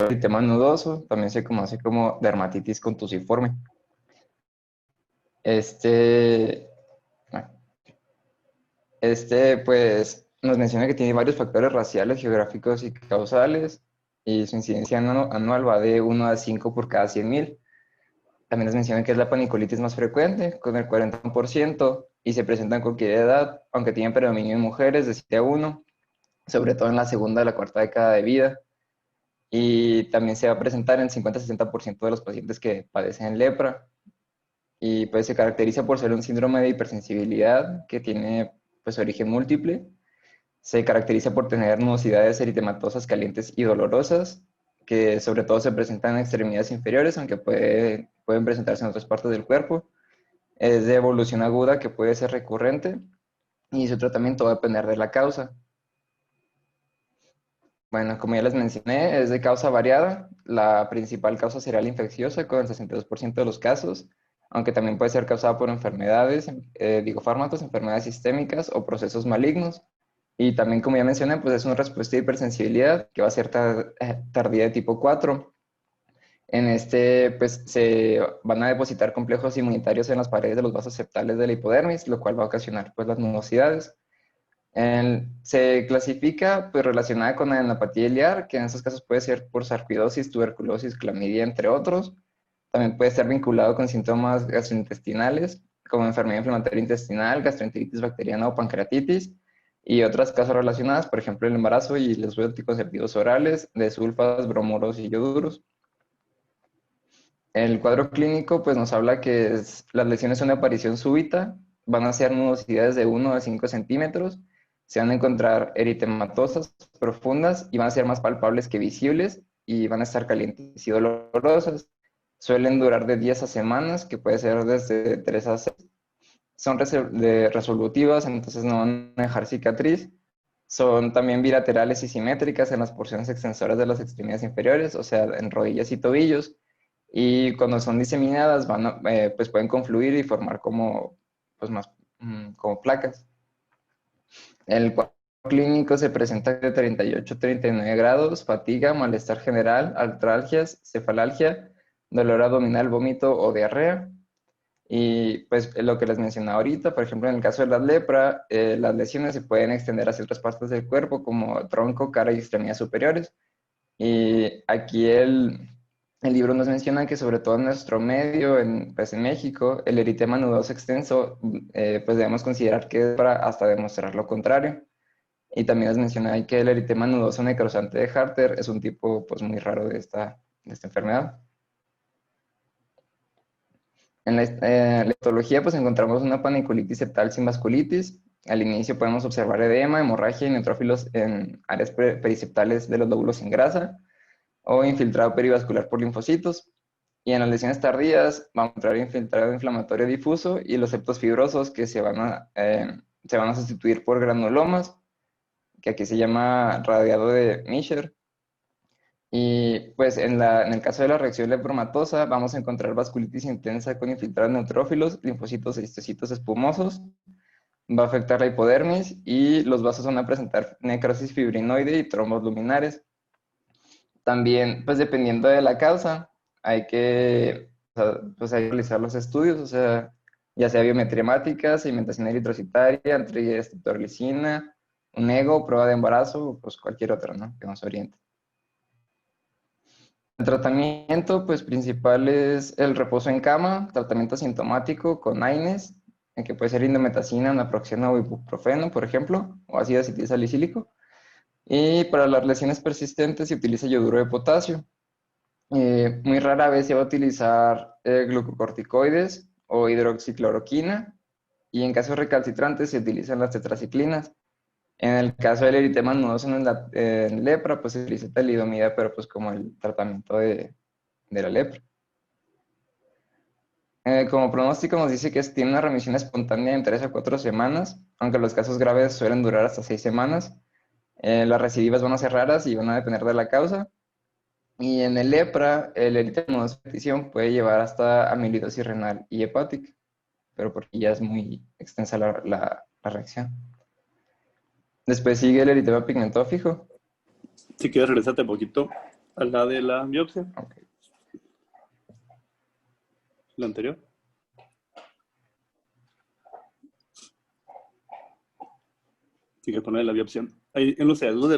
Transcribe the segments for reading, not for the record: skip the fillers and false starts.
eritema nodoso, también se conoce como dermatitis contusiforme. Este, pues, nos menciona que tiene varios factores raciales, geográficos y causales, y su incidencia anual va de 1 a 5 por cada 100.000. También nos menciona que es la panicolitis más frecuente, con el 40%, y se presenta en cualquier edad, aunque tiene predominio en mujeres de 7 a 1, sobre todo en la segunda y la cuarta década de vida. Y también se va a presentar en 50-60% de los pacientes que padecen lepra. Y pues se caracteriza por ser un síndrome de hipersensibilidad que tiene pues origen múltiple. Se caracteriza por tener nubosidades eritematosas calientes y dolorosas, que sobre todo se presentan en extremidades inferiores, aunque pueden presentarse en otras partes del cuerpo. Es de evolución aguda que puede ser recurrente y su tratamiento va a depender de la causa. Bueno, como ya les mencioné, es de causa variada. La principal causa será la infecciosa con el 62% de los casos, aunque también puede ser causada por enfermedades, fármacos, enfermedades sistémicas o procesos malignos. Y también, como ya mencioné, pues es una respuesta de hipersensibilidad que va a ser tardía de tipo 4. En pues se van a depositar complejos inmunitarios en las paredes de los vasos septales de la hipodermis, lo cual va a ocasionar pues las nubosidades. Se clasifica pues, relacionada con la adenopatía ileal, que en estos casos puede ser por sarcoidosis, tuberculosis, clamidia, entre otros. También puede estar vinculado con síntomas gastrointestinales, como enfermedad inflamatoria intestinal, gastroenteritis bacteriana o pancreatitis, y otras causas relacionadas, por ejemplo, el embarazo y los usos anticonceptivos orales, de sulfas, bromoros y ioduros. El cuadro clínico pues, nos habla que las lesiones son de aparición súbita, van a ser nudosidades de 1 a 5 centímetros, se van a encontrar eritematosas profundas y van a ser más palpables que visibles y van a estar calientes y dolorosas. Suelen durar de 10 a semanas, que puede ser desde 3 a 6. Son resolutivas, entonces no van a dejar cicatriz. Son también bilaterales y simétricas en las porciones extensoras de las extremidades inferiores, o sea, en rodillas y tobillos. Y cuando son diseminadas, pues pueden confluir y formar pues más, como placas. El cuadro clínico se presenta de 38 a 39 grados, fatiga, malestar general, artralgias, cefalalgia, dolor abdominal, vómito o diarrea. Y pues lo que les mencioné ahorita, por ejemplo, en el caso de la lepra, las lesiones se pueden extender hacia otras partes del cuerpo, como tronco, cara y extremidades superiores. Y aquí el libro nos menciona que sobre todo en nuestro medio, pues en México, el eritema nodoso extenso, pues debemos considerar que es para hasta demostrar lo contrario. Y también nos menciona ahí que el eritema nodoso necrosante de Harter es un tipo pues muy raro de esta enfermedad. En la histología pues encontramos una panicolitis septal sin vasculitis. Al inicio podemos observar edema, hemorragia y neutrófilos en áreas periceptales de los lóbulos sin grasa o infiltrado perivascular por linfocitos. Y en las lesiones tardías vamos a encontrar infiltrado inflamatorio difuso y los septos fibrosos que se van a sustituir por granulomas, que aquí se llama radiado de Mischer. Y pues en el caso de la reacción lempromatosa vamos a encontrar vasculitis intensa con infiltrados neutrófilos, linfocitos e histocitos espumosos. Va a afectar la hipodermis y los vasos van a presentar necrosis fibrinoide y trombos luminares. También, pues dependiendo de la causa, hay que, pues, hay que realizar los estudios, o sea, ya sea biometría hemática, sedimentación eritrocitaria, antiestreptolicina, un ego, prueba de embarazo, o pues cualquier otra, ¿no? Que nos oriente. El tratamiento, pues principal es el reposo en cama, tratamiento sintomático con AINES, en que puede ser indometacina, naproxeno o ibuprofeno, por ejemplo, o ácido acetil salicílico. Y para las lesiones persistentes se utiliza yoduro de potasio. Muy rara vez se va a utilizar glucocorticoides o hidroxicloroquina y en casos recalcitrantes se utilizan las tetraciclinas. En el caso del eritema nodoso en lepra, pues se utiliza talidomida, pero pues como el tratamiento de la lepra. Como pronóstico nos dice que tiene una remisión espontánea en 3 a 4 semanas, aunque los casos graves suelen durar hasta 6 semanas. Las recidivas van a ser raras y van a depender de la causa. Y en el lepra, el eritema de petición puede llevar hasta amiloidosis renal y hepática, pero porque ya es muy extensa la reacción. Después sigue el eritema pigmentófico. Si quieres, regresate un poquito. A la de la biopsia. Ok. La anterior. Sí, que poner la biopsia. Ahí, en los hallazgos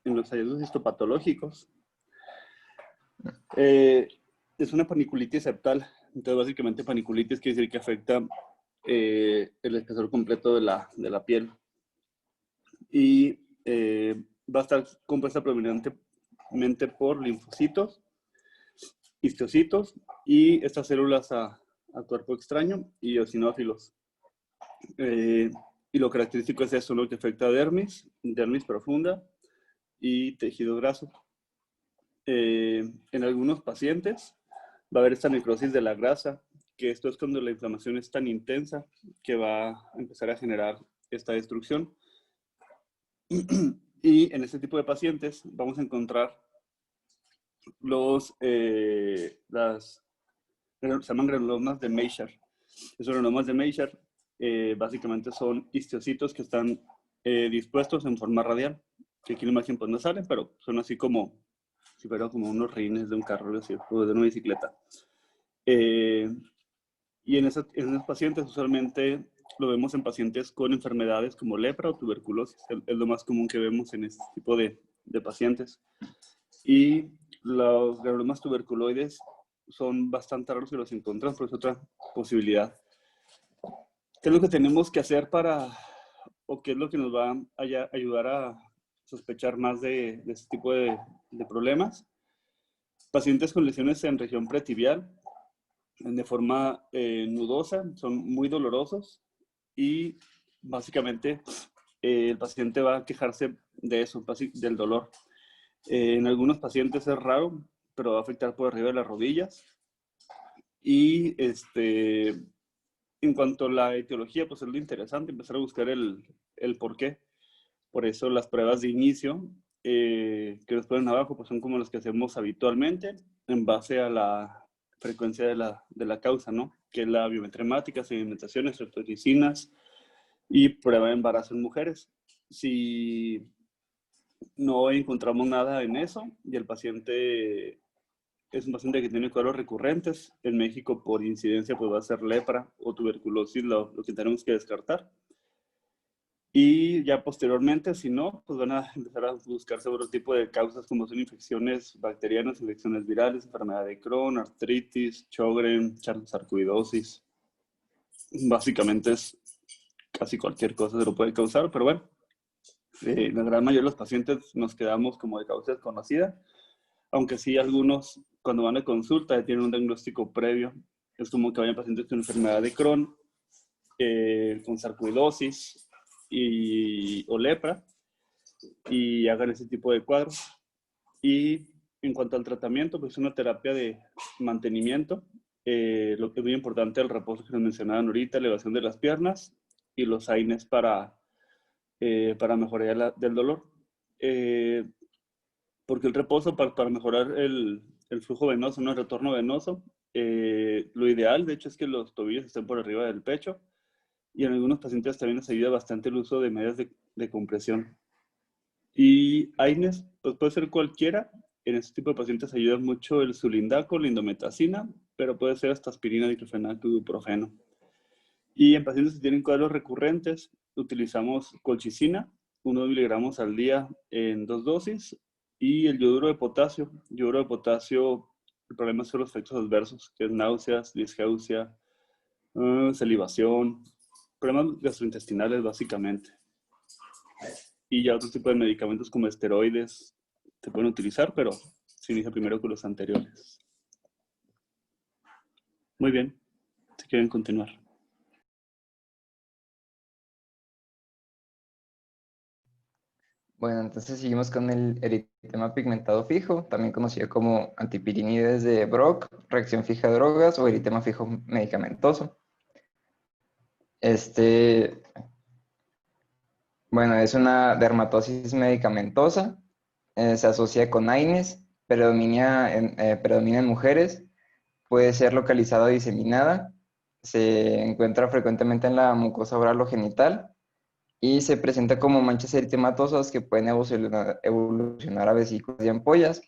en los hallazgos histopatológicos, es una paniculitis septal. Entonces, básicamente, paniculitis quiere decir que afecta el espesor completo de la piel. Y va a estar compuesta predominantemente por linfocitos, histocitos y estas células a cuerpo extraño y eosinófilos. Y lo característico es eso, lo que afecta a dermis profunda y tejido graso. En algunos pacientes va a haber esta necrosis de la grasa, que esto es cuando la inflamación es tan intensa que va a empezar a generar esta destrucción. Y en este tipo de pacientes vamos a encontrar se llaman granulomas de Meissner. Esos granulomas de Meissner básicamente son histocitos que están dispuestos en forma radial, que aquí en la imagen pues no salen, pero son así como si fueran como unos rines de un carro o de una bicicleta. Y en esos pacientes usualmente lo vemos en pacientes con enfermedades como lepra o tuberculosis. Es lo más común que vemos en este tipo de pacientes. Y los granulomas tuberculoides son bastante raros que los encontramos, pero es otra posibilidad. ¿Qué es lo que tenemos que hacer o qué es lo que nos va a ayudar a sospechar más de este tipo de problemas? Pacientes con lesiones en región pretibial, de forma nudosa, son muy dolorosos y básicamente el paciente va a quejarse de eso, del dolor. En algunos pacientes es raro, pero va a afectar por arriba de las rodillas. Y en cuanto a la etiología, pues es lo interesante, empezar a buscar el por qué. Por eso las pruebas de inicio que nos ponen abajo, pues son como las que hacemos habitualmente en base a la frecuencia de la causa, ¿no? Que es la biometría hemática, sedimentaciones, estreptocinas y prueba de embarazo en mujeres. Si no encontramos nada en eso y el paciente es un paciente que tiene cuadros recurrentes, en México por incidencia pues va a ser lepra o tuberculosis lo que tenemos que descartar. Y ya posteriormente, si no, pues van a empezar a buscarse otro tipo de causas como son infecciones bacterianas, infecciones virales, enfermedad de Crohn, artritis, Sjögren, sarcoidosis. Básicamente es casi cualquier cosa que lo puede causar, pero bueno, la gran mayoría de los pacientes nos quedamos como de causa desconocida, aunque sí algunos cuando van a consulta ya tienen un diagnóstico previo. Es como que vayan pacientes con enfermedad de Crohn, con sarcoidosis, o lepra y hagan ese tipo de cuadros. Y en cuanto al tratamiento, pues una terapia de mantenimiento. Lo que es muy importante, el reposo que nos mencionaban ahorita, elevación de las piernas y los AINES para mejorar del dolor. Porque el reposo para mejorar el flujo venoso, no el retorno venoso, lo ideal, de hecho, es que los tobillos estén por arriba del pecho. Y en algunos pacientes también nos ayuda bastante el uso de medidas de compresión. Y AINES, pues puede ser cualquiera. En este tipo de pacientes ayuda mucho el sulindaco, la indometacina, pero puede ser hasta aspirina, diclofenaco, ibuprofeno. Y en pacientes que tienen cuadros recurrentes, utilizamos colchicina, 1 miligramos al día en 2 dosis, y el yoduro de potasio. Yoduro de potasio, el problema son los efectos adversos, que es náuseas, disgeusia, salivación, problemas gastrointestinales básicamente. Y ya otro tipo de medicamentos como esteroides se pueden utilizar, pero se inicia primero con los anteriores. Muy bien, si quieren continuar. Bueno, entonces seguimos con el eritema pigmentado fijo, también conocido como antipirinides de Brock, reacción fija de drogas o eritema fijo medicamentoso. Bueno, es una dermatosis medicamentosa, se asocia con AINES, predomina en mujeres, puede ser localizada o diseminada, se encuentra frecuentemente en la mucosa oral o genital y se presenta como manchas eritematosas que pueden evolucionar a vesículas y ampollas.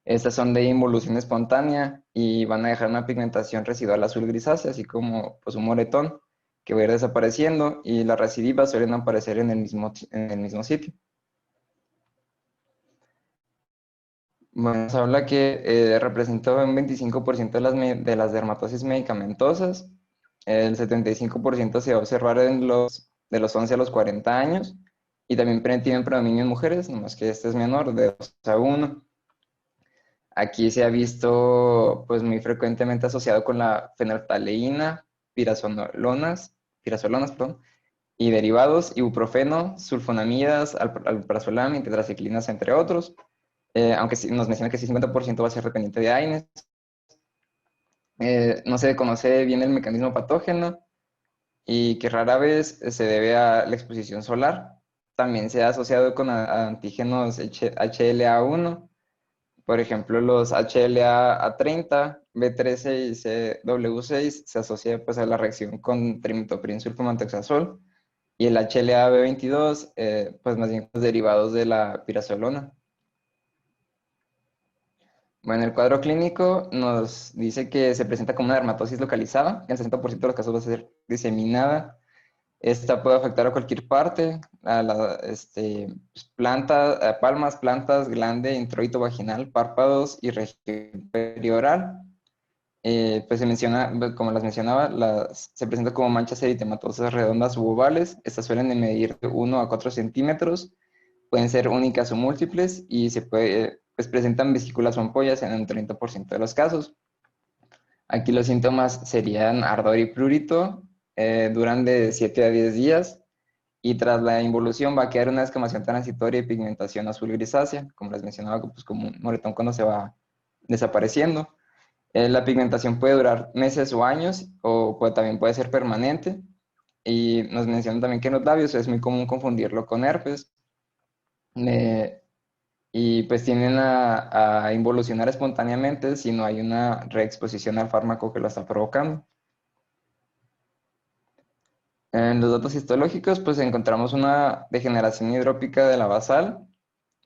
Estas son de involución espontánea y van a dejar una pigmentación residual azul grisácea, así como pues, un moretón que va a ir desapareciendo, y las recidivas suelen aparecer en el mismo sitio. Bueno, se habla que representa un 25% de las dermatosis medicamentosas. El 75% se va a observar de los 11 a los 40 años, y también tienen predominio en mujeres, nomás que este es menor, de 2 a 1. Aquí se ha visto pues muy frecuentemente asociado con la fenolftaleína, pirazolonas, perdón, y derivados, ibuprofeno, sulfonamidas, alprazolam y tetraciclinas, entre otros. Aunque sí, nos menciona que sí, 50% va a ser dependiente de AINES. No se conoce bien el mecanismo patógeno y que rara vez se debe a la exposición solar. También se ha asociado con a antígenos HLA1, por ejemplo, los HLA-A30, B13 y CW6 se asocia pues, a la reacción con trimethoprim sulfomantoxazol, y el HLA-B22, pues más bien los derivados de la pirazolona. Bueno, el cuadro clínico nos dice que se presenta como una dermatosis localizada, que en el 60% de los casos va a ser diseminada. Esta puede afectar a cualquier parte, a la pues, palmas, plantas, glande, introito vaginal, párpados y región perioral. Pues se menciona, como las mencionaba, se presenta como manchas eritematosas redondas u ovales. Estas suelen medir de 1 a 4 centímetros, pueden ser únicas o múltiples, y pues presentan vesículas o ampollas en un 30% de los casos. Aquí los síntomas serían ardor y prurito, duran de 7 a 10 días, y tras la involución va a quedar una descamación transitoria y pigmentación azul grisácea, como les mencionaba, pues como un moretón cuando se va desapareciendo. La pigmentación puede durar meses o años, o también puede ser permanente. Y nos mencionan también que en los labios es muy común confundirlo con herpes. Eh, y pues tienden a involucionar espontáneamente si no hay una reexposición al fármaco que lo está provocando. En los datos histológicos, pues encontramos una degeneración hidrópica de la basal.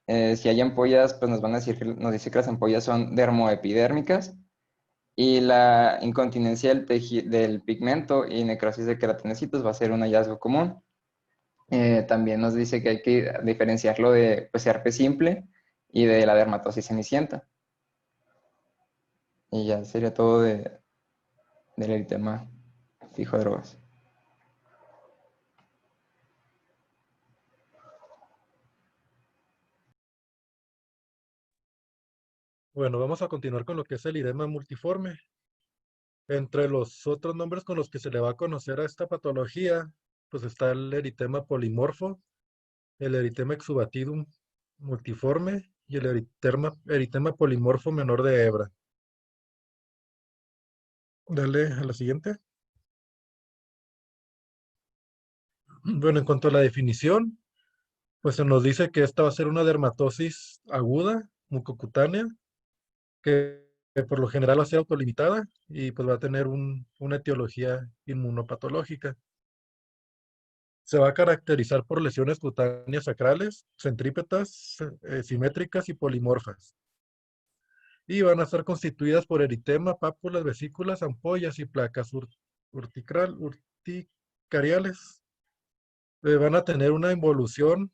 Si hay ampollas, pues nos dice que las ampollas son dermoepidérmicas. Y la incontinencia del pigmento y necrosis de queratinocitos va a ser un hallazgo común. También nos dice que hay que diferenciarlo de pues, herpes simple y de la dermatosis cenicienta. Y ya sería todo del eritema fijo de drogas. Bueno, vamos a continuar con lo que es el edema multiforme. Entre los otros nombres con los que se le va a conocer a esta patología, pues está el eritema polimorfo, el eritema exudatidum multiforme y el eritema polimorfo menor de hebra. Dale a la siguiente. Bueno, en cuanto a la definición, pues se nos dice que esta va a ser una dermatosis aguda, mucocutánea, que por lo general va a ser autolimitada y pues va a tener una etiología inmunopatológica. Se va a caracterizar por lesiones cutáneas sacrales, centrípetas, simétricas y polimorfas. Y van a estar constituidas por eritema, pápulas, vesículas, ampollas y placas urticariales. Van a tener una involución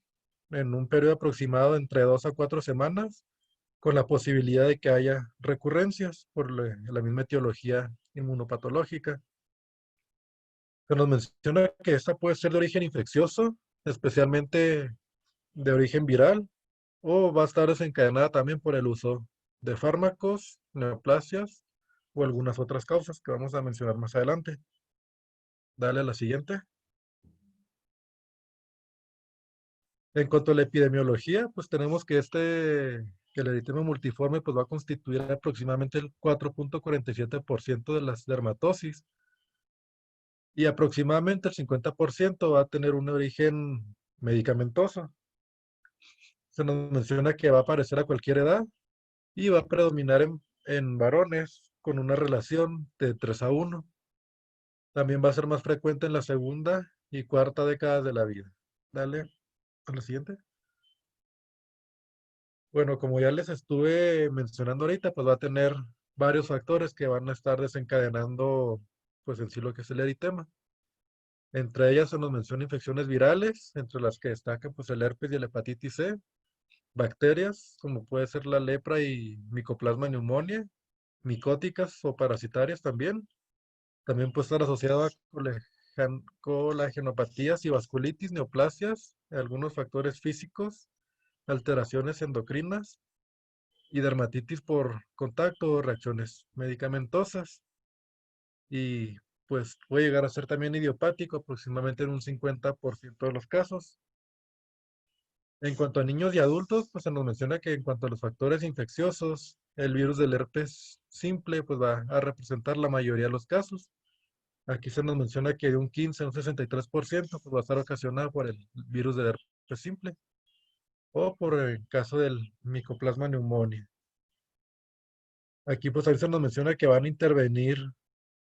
en un periodo aproximado entre 2 a 4 semanas, con la posibilidad de que haya recurrencias por la misma etiología inmunopatológica. Se nos menciona que esta puede ser de origen infeccioso, especialmente de origen viral, o va a estar desencadenada también por el uso de fármacos, neoplasias o algunas otras causas que vamos a mencionar más adelante. Dale a la siguiente. En cuanto a la epidemiología, pues tenemos que el eritema multiforme pues va a constituir aproximadamente el 4.47% de las dermatosis y aproximadamente el 50% va a tener un origen medicamentoso. Se nos menciona que va a aparecer a cualquier edad y va a predominar en varones con una relación de 3 a 1. También va a ser más frecuente en la segunda y cuarta década de la vida. Dale a la siguiente. Bueno, como ya les estuve mencionando ahorita, pues va a tener varios factores que van a estar desencadenando, pues en sí lo que es el eritema. Entre ellas se nos menciona infecciones virales, entre las que destacan pues el herpes y la hepatitis C, bacterias, como puede ser la lepra y Mycoplasma pneumoniae, micóticas o parasitarias también. También puede estar asociada a colagenopatías y vasculitis, neoplasias, algunos factores físicos, alteraciones endocrinas y dermatitis por contacto o reacciones medicamentosas. Y pues puede llegar a ser también idiopático, aproximadamente en un 50% de los casos. En cuanto a niños y adultos, pues se nos menciona que en cuanto a los factores infecciosos, el virus del herpes simple pues va a representar la mayoría de los casos. Aquí se nos menciona que de un 15 a un 63% pues va a estar ocasionado por el virus del herpes simple o por el caso del Mycoplasma pneumoniae. Aquí pues ahí se nos menciona que van a intervenir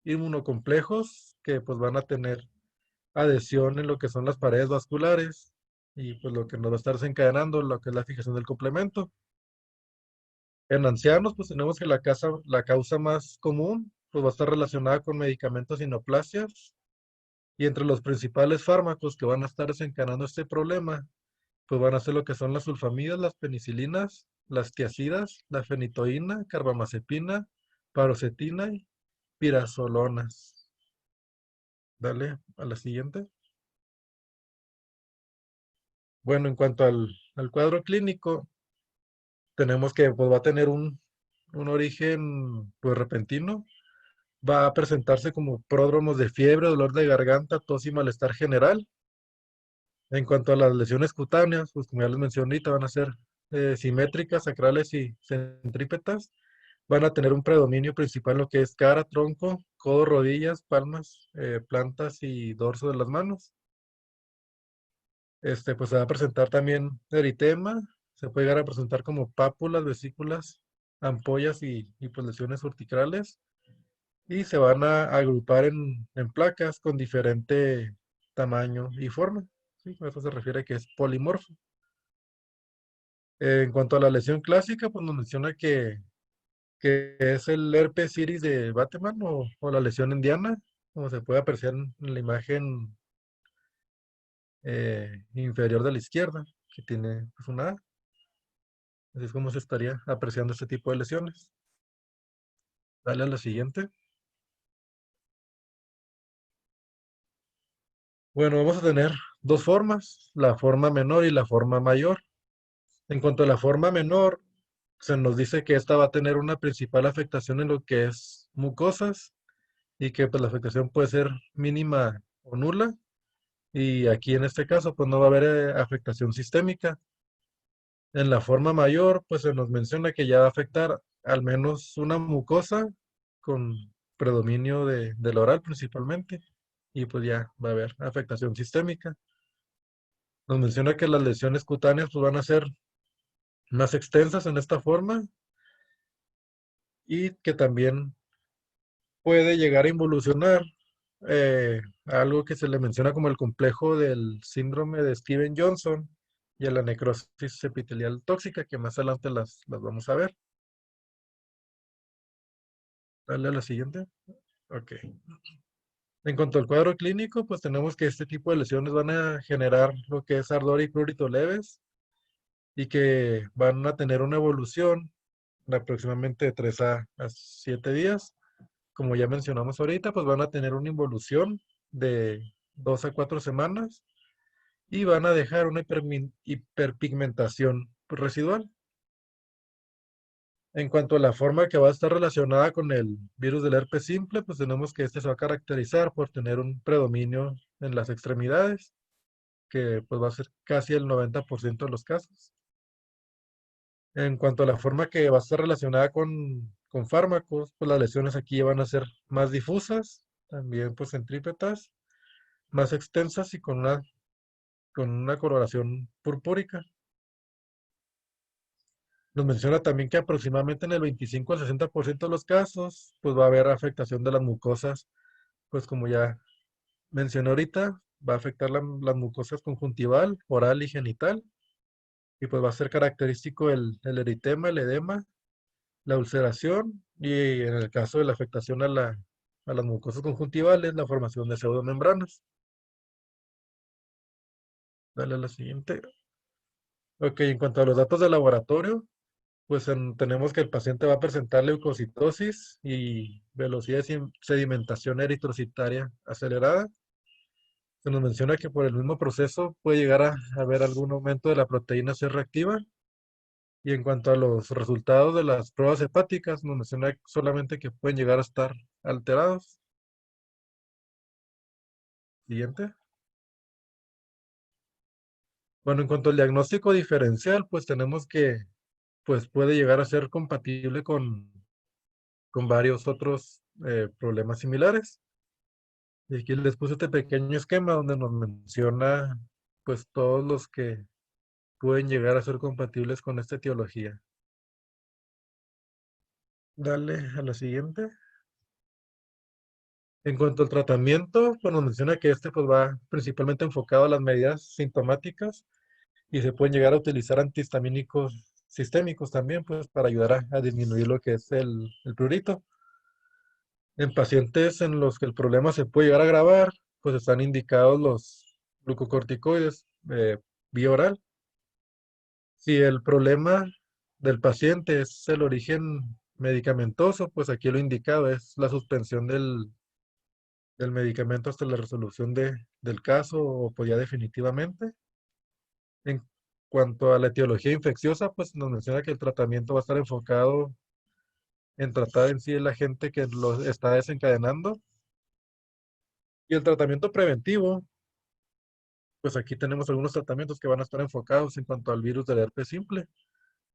inmunocomplejos que pues van a tener adhesión en lo que son las paredes vasculares y pues lo que nos va a estar desencadenando lo que es la fijación del complemento. En ancianos pues tenemos que la causa más común pues va a estar relacionada con medicamentos y neoplasias y entre los principales fármacos que van a estar desencadenando este problema pues van a ser lo que son las sulfamidas, las penicilinas, las tiazidas, la fenitoína, carbamazepina, paroxetina y pirazolonas. Dale a la siguiente. Bueno, en cuanto al cuadro clínico, tenemos que pues, va a tener un origen pues, repentino. Va a presentarse como pródromos de fiebre, dolor de garganta, tos y malestar general. En cuanto a las lesiones cutáneas, pues como ya les mencioné ahorita, van a ser simétricas, sacrales y centrípetas. Van a tener un predominio principal en lo que es cara, tronco, codo, rodillas, palmas, plantas y dorso de las manos. Pues se va a presentar también eritema, se puede llegar a presentar como pápulas, vesículas, ampollas y pues lesiones urticales y se van a agrupar en placas con diferente tamaño y forma. ¿Sí? A eso se refiere que es polimorfo. En cuanto a la lesión clásica, pues nos menciona que es el herpes iris de Bateman o la lesión indiana, como se puede apreciar en la imagen inferior de la izquierda, que tiene pues, una A. Así es como se estaría apreciando este tipo de lesiones. Dale a la siguiente. Bueno, vamos a tener dos formas, la forma menor y la forma mayor. En cuanto a la forma menor, se nos dice que esta va a tener una principal afectación en lo que es mucosas y que pues, la afectación puede ser mínima o nula. Y aquí en este caso, pues no va a haber afectación sistémica. En la forma mayor, pues se nos menciona que ya va a afectar al menos una mucosa con predominio del oral principalmente, y pues ya va a haber afectación sistémica. Nos menciona que las lesiones cutáneas pues van a ser más extensas en esta forma y que también puede llegar a involucionar a algo que se le menciona como el complejo del síndrome de Steven-Johnson y a la necrosis epitelial tóxica, que más adelante las vamos a ver. Dale a la siguiente. Ok. En cuanto al cuadro clínico, pues tenemos que este tipo de lesiones van a generar lo que es ardor y prurito leves y que van a tener una evolución de aproximadamente de 3 a 7 días. Como ya mencionamos ahorita, pues van a tener una involución de 2 a 4 semanas y van a dejar una hiperpigmentación residual. En cuanto a la forma que va a estar relacionada con el virus del herpes simple, pues tenemos que este se va a caracterizar por tener un predominio en las extremidades, que pues va a ser casi el 90% de los casos. En cuanto a la forma que va a estar relacionada con fármacos, pues las lesiones aquí van a ser más difusas, también pues centrípetas, más extensas y con una coloración purpúrica. Nos menciona también que aproximadamente en el 25 al 60% de los casos, pues va a haber afectación de las mucosas, pues como ya mencioné ahorita, va a afectar las mucosas conjuntival, oral y genital. y pues va a ser característico el eritema, el edema, la ulceración y en el caso de la afectación a las mucosas conjuntivales, la formación de pseudomembranas. Dale a la siguiente. Ok, en cuanto a los datos de laboratorio, pues tenemos que el paciente va a presentar leucocitosis y velocidad de sedimentación eritrocitaria acelerada. Se nos menciona que por el mismo proceso puede llegar a haber algún aumento de la proteína C reactiva. Y en cuanto a los resultados de las pruebas hepáticas, nos menciona solamente que pueden llegar a estar alterados. Siguiente. Bueno, en cuanto al diagnóstico diferencial, pues tenemos que pues puede llegar a ser compatible con varios otros problemas similares. Y aquí les puse este pequeño esquema donde nos menciona pues todos los que pueden llegar a ser compatibles con esta etiología. Dale a la siguiente. En cuanto al tratamiento, pues nos menciona que este pues va principalmente enfocado a las medidas sintomáticas y se pueden llegar a utilizar antihistamínicos sistémicos también pues para ayudar a disminuir lo que es el prurito. En pacientes en los que el problema se puede llegar a agravar, pues están indicados los glucocorticoides vía oral. Si el problema del paciente es el origen medicamentoso, pues aquí lo indicado es la suspensión del medicamento hasta la resolución del caso o pues ya definitivamente. En cuanto a la etiología infecciosa, pues nos menciona que el tratamiento va a estar enfocado en tratar en sí el agente que lo está desencadenando. Y el tratamiento preventivo, pues aquí tenemos algunos tratamientos que van a estar enfocados en cuanto al virus del herpes simple.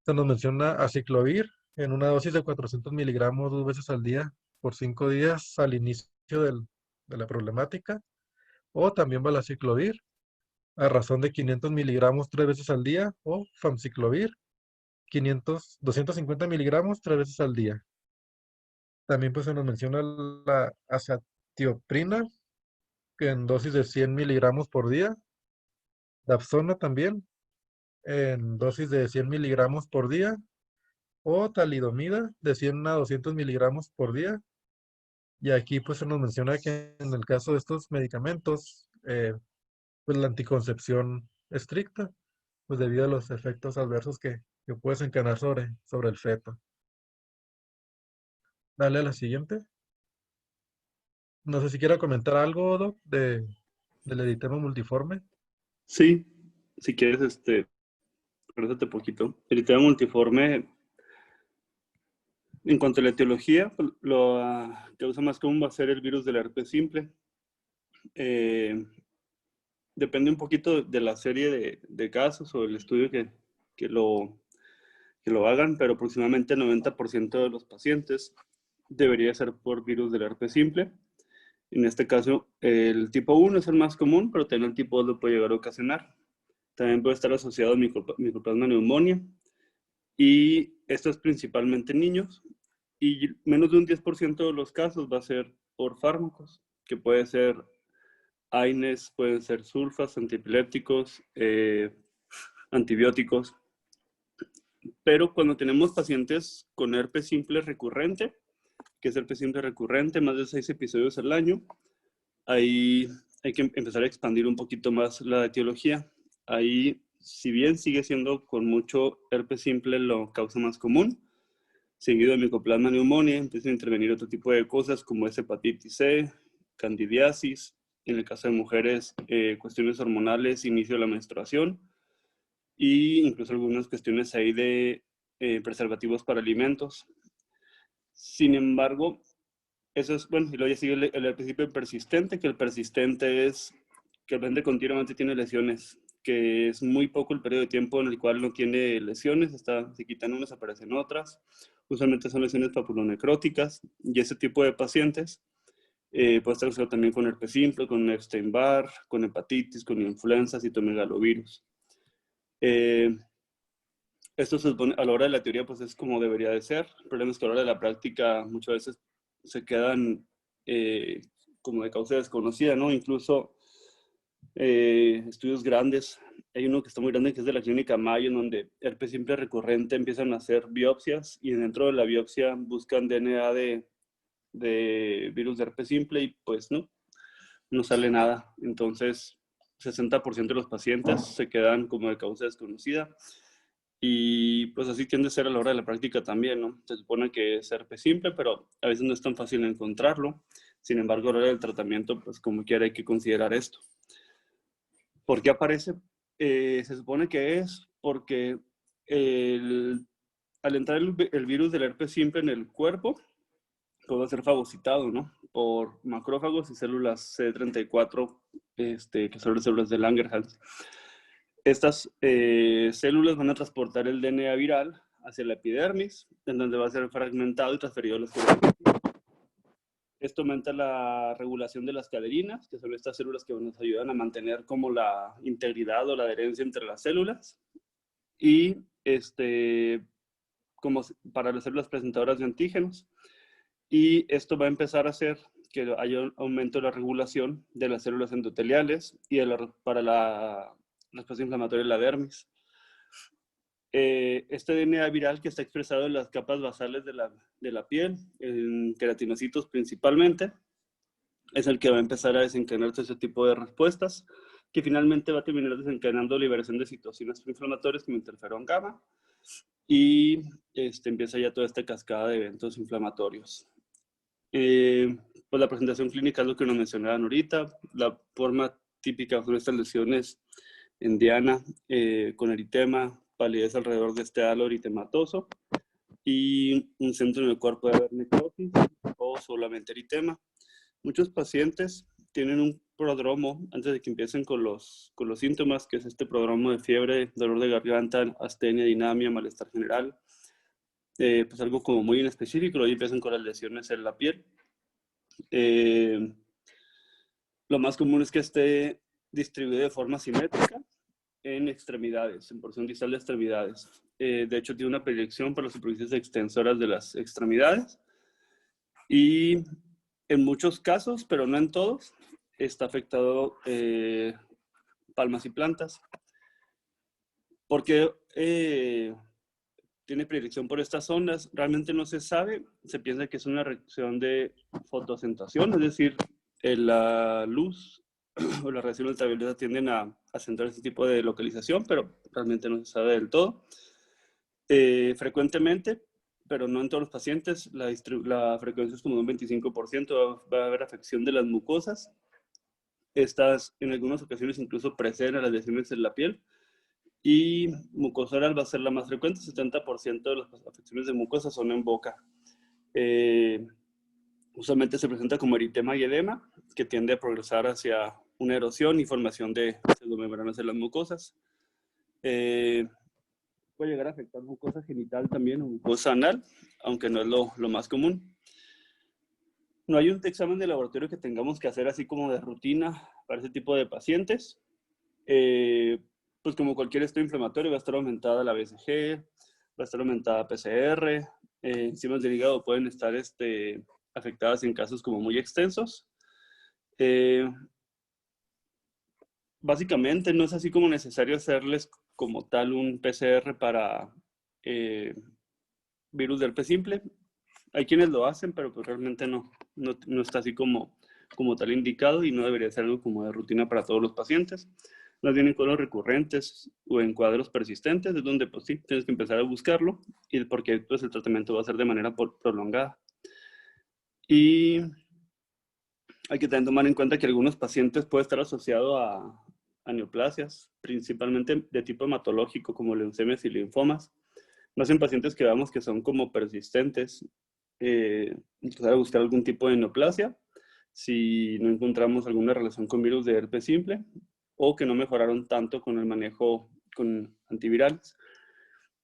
Se nos menciona aciclovir en una dosis de 400 miligramos 2 veces al día por 5 días al inicio de la problemática. O también valaciclovir a razón de 500 miligramos 3 veces al día. O famciclovir 250 miligramos 3 veces al día. También pues se nos menciona la azatioprina que en dosis de 100 miligramos por día. Dapsona también en dosis de 100 miligramos por día. O talidomida de 100 a 200 miligramos por día. Y aquí pues se nos menciona que en el caso de estos medicamentos, pues la anticoncepción estricta, pues debido a los efectos adversos que puede desencadenar sobre el feto. Dale a la siguiente. No sé si quiera comentar algo, Doc, del eritema multiforme. Sí, si quieres, regresate poquito. El eritema multiforme, en cuanto a la etiología, pues, lo que usa más común va a ser el virus del herpes simple. Depende un poquito de la serie de casos o el estudio que lo hagan, pero aproximadamente el 90% de los pacientes debería ser por virus del herpes simple. En este caso, el tipo 1 es el más común, pero también el tipo 2 lo puede llegar a ocasionar. También puede estar asociado a Mycoplasma pneumoniae. Y esto es principalmente en niños. Y menos de un 10% de los casos va a ser por fármacos, que puede ser AINES, pueden ser sulfas, antiepilépticos, antibióticos. Pero cuando tenemos pacientes con herpes simple recurrente, que es herpes simple recurrente, más de 6 episodios al año, ahí hay que empezar a expandir un poquito más la etiología. Ahí, si bien sigue siendo con mucho herpes simple lo causa más común, seguido de Mycoplasma pneumoniae, empiezan a intervenir otro tipo de cosas como es hepatitis C, candidiasis, en el caso de mujeres, cuestiones hormonales, inicio de la menstruación, y incluso algunas cuestiones ahí de preservativos para alimentos. Sin embargo, eso es, bueno, y luego ya sigue el herpes persistente, que el persistente es que el paciente continuamente tiene lesiones, que es muy poco el periodo de tiempo en el cual no tiene lesiones, se quitan unas, aparecen otras. Usualmente son lesiones papulonecróticas, y ese tipo de pacientes puede estar asociado también con herpes simple, con Epstein-Barr, con hepatitis, con influenza, citomegalovirus. Esto se supone, a la hora de la teoría pues es como debería de ser. El problema es que a la hora de la práctica muchas veces se quedan como de causa desconocida, ¿no? Incluso estudios grandes. Hay uno que está muy grande que es de la Clínica Mayo, en donde herpes simple recurrente empiezan a hacer biopsias y dentro de la biopsia buscan DNA de virus de herpes simple y pues no sale nada. Entonces, 60% de los pacientes se quedan como de causa desconocida. Y pues así tiende a ser a la hora de la práctica también, ¿no? Se supone que es herpes simple, pero a veces no es tan fácil encontrarlo. Sin embargo, a la hora del tratamiento, pues como quiera hay que considerar esto. ¿Por qué aparece? Se supone que es porque al entrar el virus del herpes simple en el cuerpo, puede ser fagocitado, ¿no? Por macrófagos y células CD34, que son las células de Langerhans. Estas células van a transportar el DNA viral hacia la epidermis, en donde va a ser fragmentado y transferido a las células. Esto aumenta la regulación de las caderinas, que son estas células que nos ayudan a mantener como la integridad o la adherencia entre las células. Y como para las células presentadoras de antígenos. Y esto va a empezar a hacer que haya un aumento de la regulación de las células endoteliales y para la respuesta inflamatoria de la dermis. Este DNA viral que está expresado en las capas basales de la piel, en queratinocitos principalmente, es el que va a empezar a desencadenar ese tipo de respuestas, que finalmente va a terminar desencadenando liberación de citocinas inflamatorias como interferón gamma, y empieza ya toda esta cascada de eventos inflamatorios. Pues la presentación clínica es lo que nos mencionaban ahorita. La forma típica son estas lesiones en diana, con eritema, palidez alrededor de este halo eritematoso y un centro en el cuerpo de haber necrosis o solamente eritema. Muchos pacientes tienen un prodromo antes de que empiecen con los síntomas, que es este prodromo de fiebre, dolor de garganta, astenia, dinamia, malestar general. Pues algo como muy inespecífico, luego empiezan con las lesiones en la piel. Lo más común es que esté distribuido de forma simétrica en extremidades, en porción distal de extremidades. De hecho, tiene una predilección para las superficies extensoras de las extremidades. Y en muchos casos, pero no en todos, está afectado palmas y plantas. Porque tiene predilección por estas zonas, realmente no se sabe. Se piensa que es una reacción de fotoacentuación, es decir, la luz o la radiación ultravioleta tienden a acentuar este tipo de localización, pero realmente no se sabe del todo. Frecuentemente, pero no en todos los pacientes, la frecuencia es como de un 25%, va a haber afección de las mucosas. Estas en algunas ocasiones incluso preceden a las lesiones en la piel. Y mucosa oral va a ser la más frecuente, 70% de las afecciones de mucosa son en boca. Usualmente se presenta como eritema y edema, que tiende a progresar hacia una erosión y formación de pseudomembranas en las mucosas. Puede llegar a afectar mucosa genital también o mucosa anal, aunque no es lo más común. No hay un examen de laboratorio que tengamos que hacer así como de rutina para ese tipo de pacientes. Pues como cualquier estudio inflamatorio va a estar aumentada la BCG, va a estar aumentada PCR, enzimas del hígado pueden estar afectadas en casos como muy extensos. Básicamente no es así como necesario hacerles como tal un PCR para virus de herpes simple. Hay quienes lo hacen, pero pues realmente no está así como tal indicado y no debería ser algo como de rutina para todos los pacientes. Más bien en cuadros recurrentes o en cuadros persistentes es donde pues sí, tienes que empezar a buscarlo y porque pues el tratamiento va a ser de manera prolongada. Y hay que también tomar en cuenta que algunos pacientes pueden estar asociados a neoplasias, principalmente de tipo hematológico como leucemias y linfomas. Más en pacientes que vemos que son como persistentes, empezar a buscar algún tipo de neoplasia si no encontramos alguna relación con virus de herpes simple o que no mejoraron tanto con el manejo con antivirales.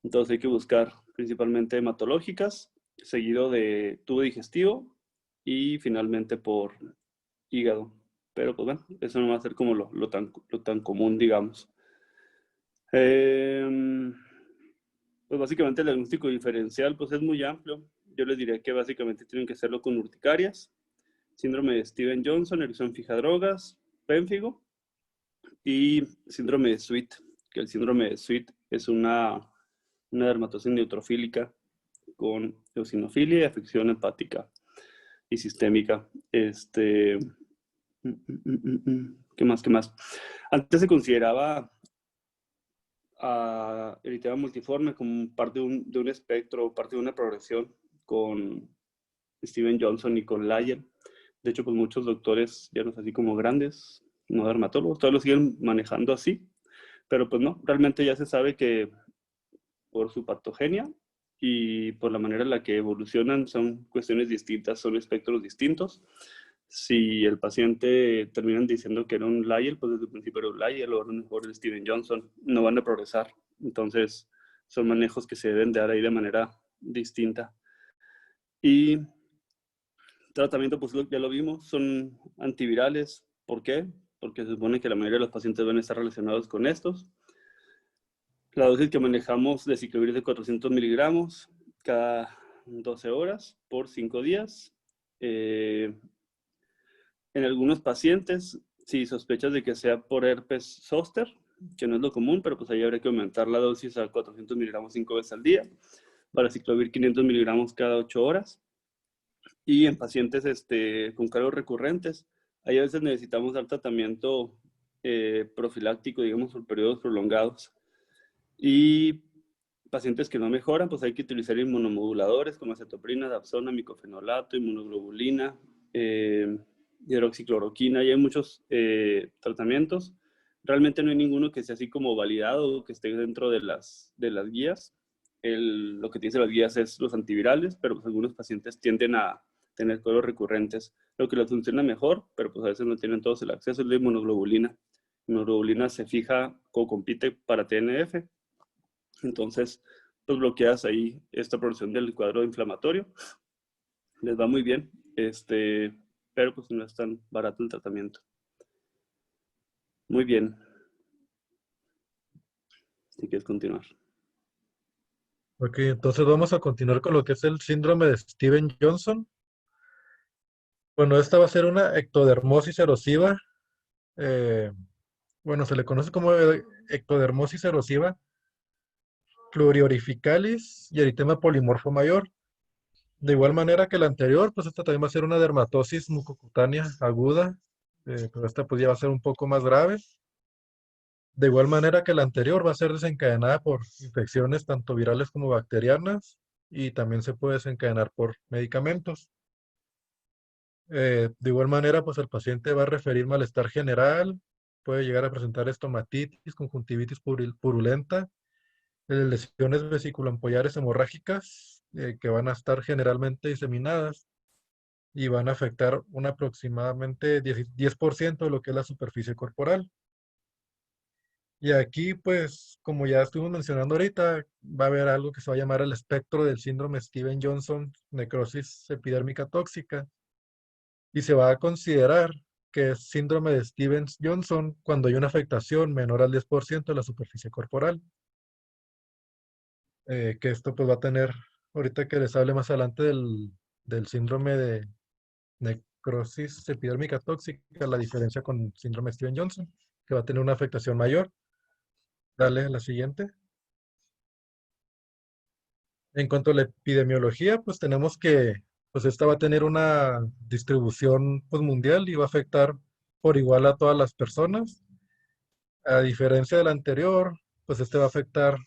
Entonces hay que buscar principalmente hematológicas, seguido de tubo digestivo y finalmente por hígado. Pero pues bueno, eso no va a ser como lo tan común, digamos. Pues básicamente el diagnóstico diferencial pues es muy amplio. Yo les diría que básicamente tienen que hacerlo con urticarias, síndrome de Steven-Johnson, erupción fija drogas, pénfigo, y síndrome de Sweet, que el síndrome de Sweet es una dermatosis neutrofílica con eosinofilia y afección hepática y sistémica. ¿Qué más? ¿Qué más? Antes se consideraba a eritema multiforme como parte de un espectro, parte de una progresión con Steven Johnson y con Lyell. De hecho, pues muchos doctores ya no es así como grandes, no dermatólogos, todos lo siguen manejando así, pero pues no, realmente ya se sabe que por su patogenia y por la manera en la que evolucionan son cuestiones distintas, son espectros distintos. Si el paciente terminan diciendo que era un Lyell, pues desde el principio era un Lyell o a lo mejor el Steven Johnson, no van a progresar. Entonces, son manejos que se deben dar ahí de manera distinta. Y tratamiento, pues ya lo vimos, son antivirales. ¿Por qué? Porque se supone que la mayoría de los pacientes van a estar relacionados con estos. La dosis que manejamos de ciclovir es de 400 miligramos cada 12 horas por 5 días. En algunos pacientes, si sospechas de que sea por herpes zóster, que no es lo común, pero pues ahí habría que aumentar la dosis a 400 miligramos 5 veces al día. Para ciclovir 500 miligramos cada 8 horas. Y en pacientes con cargos recurrentes, ahí a veces necesitamos dar tratamiento profiláctico, digamos, por periodos prolongados. Y pacientes que no mejoran, pues hay que utilizar inmunomoduladores como acetoprina, dapsona, micofenolato, inmunoglobulina, hidroxicloroquina, y hay muchos tratamientos. Realmente no hay ninguno que sea así como validado o que esté dentro de las guías. Lo que tienen las guías es los antivirales, pero pues algunos pacientes tienden a tener cuadros recurrentes. Lo que les funciona mejor, pero pues a veces no tienen todos el acceso, es la inmunoglobulina. La inmunoglobulina se fija o compite para TNF. Entonces, pues bloqueas ahí esta producción del cuadro inflamatorio. Les va muy bien, pero pues no es tan barato el tratamiento. Muy bien. Si quieres continuar. Ok, entonces vamos a continuar con lo que es el síndrome de Steven Johnson. Bueno, esta va a ser una ectodermosis erosiva. eh, bueno, se le conoce como ectodermosis erosiva pluriorificalis y eritema polimorfo mayor. De igual manera que la anterior, pues esta también va a ser una dermatosis mucocutánea aguda, pero esta pues ya va a ser un poco más grave. De igual manera que la anterior va a ser desencadenada por infecciones tanto virales como bacterianas y también se puede desencadenar por medicamentos. De igual manera, pues el paciente va a referir malestar general, puede llegar a presentar estomatitis, conjuntivitis purulenta, lesiones vesiculoampollares hemorrágicas que van a estar generalmente diseminadas y van a afectar un aproximadamente 10% de lo que es la superficie corporal. Y aquí, pues, como ya estuvimos mencionando ahorita, va a haber algo que se va a llamar el espectro del síndrome Steven Johnson, necrosis epidérmica tóxica, y se va a considerar que es síndrome de Steven Johnson cuando hay una afectación menor al 10% de la superficie corporal. Que esto pues va a tener, ahorita que les hable más adelante del síndrome de necrosis epidérmica tóxica, la diferencia con síndrome Steven Johnson, que va a tener una afectación mayor. Dale a la siguiente. En cuanto a la epidemiología, pues tenemos que, pues esta va a tener una distribución pues, mundial y va a afectar por igual a todas las personas. A diferencia del anterior, pues este va a afectar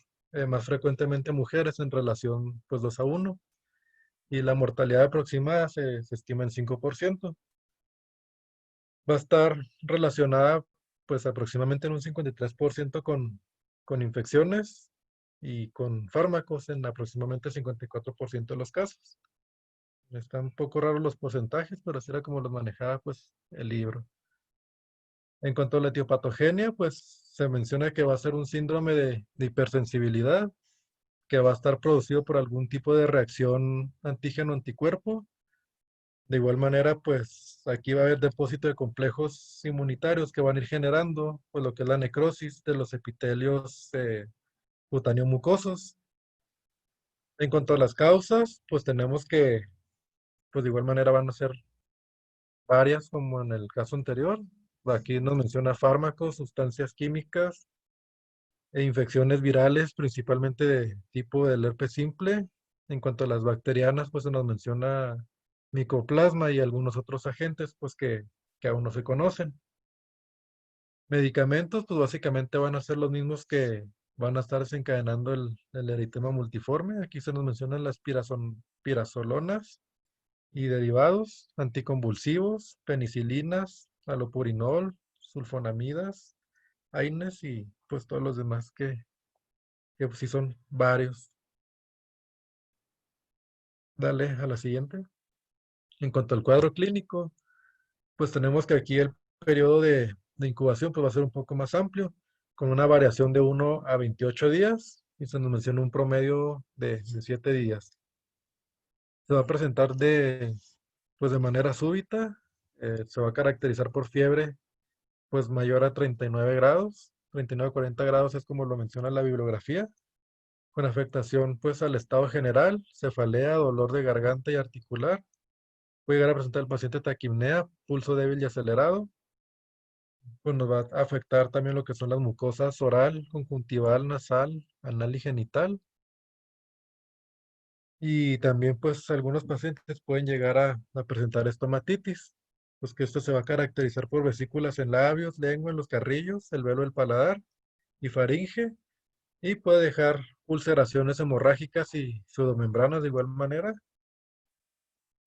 más frecuentemente a mujeres en relación pues 2 a 1 y la mortalidad aproximada se estima en 5%. Va a estar relacionada pues aproximadamente en un 53% con infecciones y con fármacos en aproximadamente el 54% de los casos. Están un poco raros los porcentajes, pero así era como los manejaba pues el libro. En cuanto a la etiopatogenia, pues se menciona que va a ser un síndrome de hipersensibilidad, que va a estar producido por algún tipo de reacción antígeno-anticuerpo. De igual manera, pues aquí va a haber depósito de complejos inmunitarios que van a ir generando pues lo que es la necrosis de los epitelios cutáneo-mucosos. En cuanto a las causas, pues tenemos que, pues de igual manera van a ser varias como en el caso anterior. Aquí nos menciona fármacos, sustancias químicas e infecciones virales, principalmente de tipo del herpes simple. En cuanto a las bacterianas, pues se nos menciona micoplasma y algunos otros agentes, pues que aún no se conocen. Medicamentos, pues básicamente van a ser los mismos que van a estar desencadenando el eritema multiforme. Aquí se nos mencionan las pirazolonas y derivados, anticonvulsivos, penicilinas, alopurinol, sulfonamidas, AINES y pues todos los demás que pues, sí son varios. Dale a la siguiente. En cuanto al cuadro clínico, pues tenemos que aquí el periodo de incubación pues va a ser un poco más amplio, con una variación de 1 a 28 días, y se nos menciona un promedio de 7 días. Se va a presentar pues de manera súbita, se va a caracterizar por fiebre pues mayor a 39 grados, 39 a 40 grados es como lo menciona la bibliografía, con afectación pues al estado general, cefalea, dolor de garganta y articular. Puede llegar a presentar el paciente taquipnea, pulso débil y acelerado. Pues nos va a afectar también lo que son las mucosas oral, conjuntival, nasal, anal y genital. Y también pues algunos pacientes pueden llegar a presentar estomatitis, pues que esto se va a caracterizar por vesículas en labios, lengua, en los carrillos, el velo del paladar y faringe, y puede dejar ulceraciones hemorrágicas y pseudomembranas de igual manera.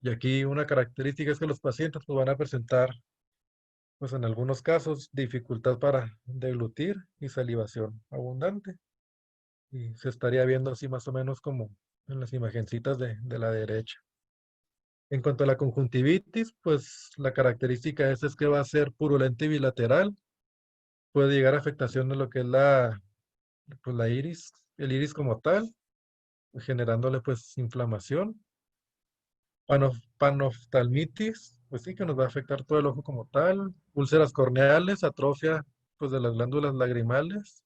Y aquí una característica es que los pacientes pues, van a presentar, pues en algunos casos, dificultad para deglutir y salivación abundante. Y se estaría viendo así más o menos como en las imagencitas de la derecha. En cuanto a la conjuntivitis, pues la característica es que va a ser purulenta y bilateral. Puede llegar a afectación de lo que es pues, la iris, el iris como tal, generándole pues inflamación. Panoftalmitis, pues sí que nos va a afectar todo el ojo como tal. Úlceras corneales, atrofia pues de las glándulas lagrimales,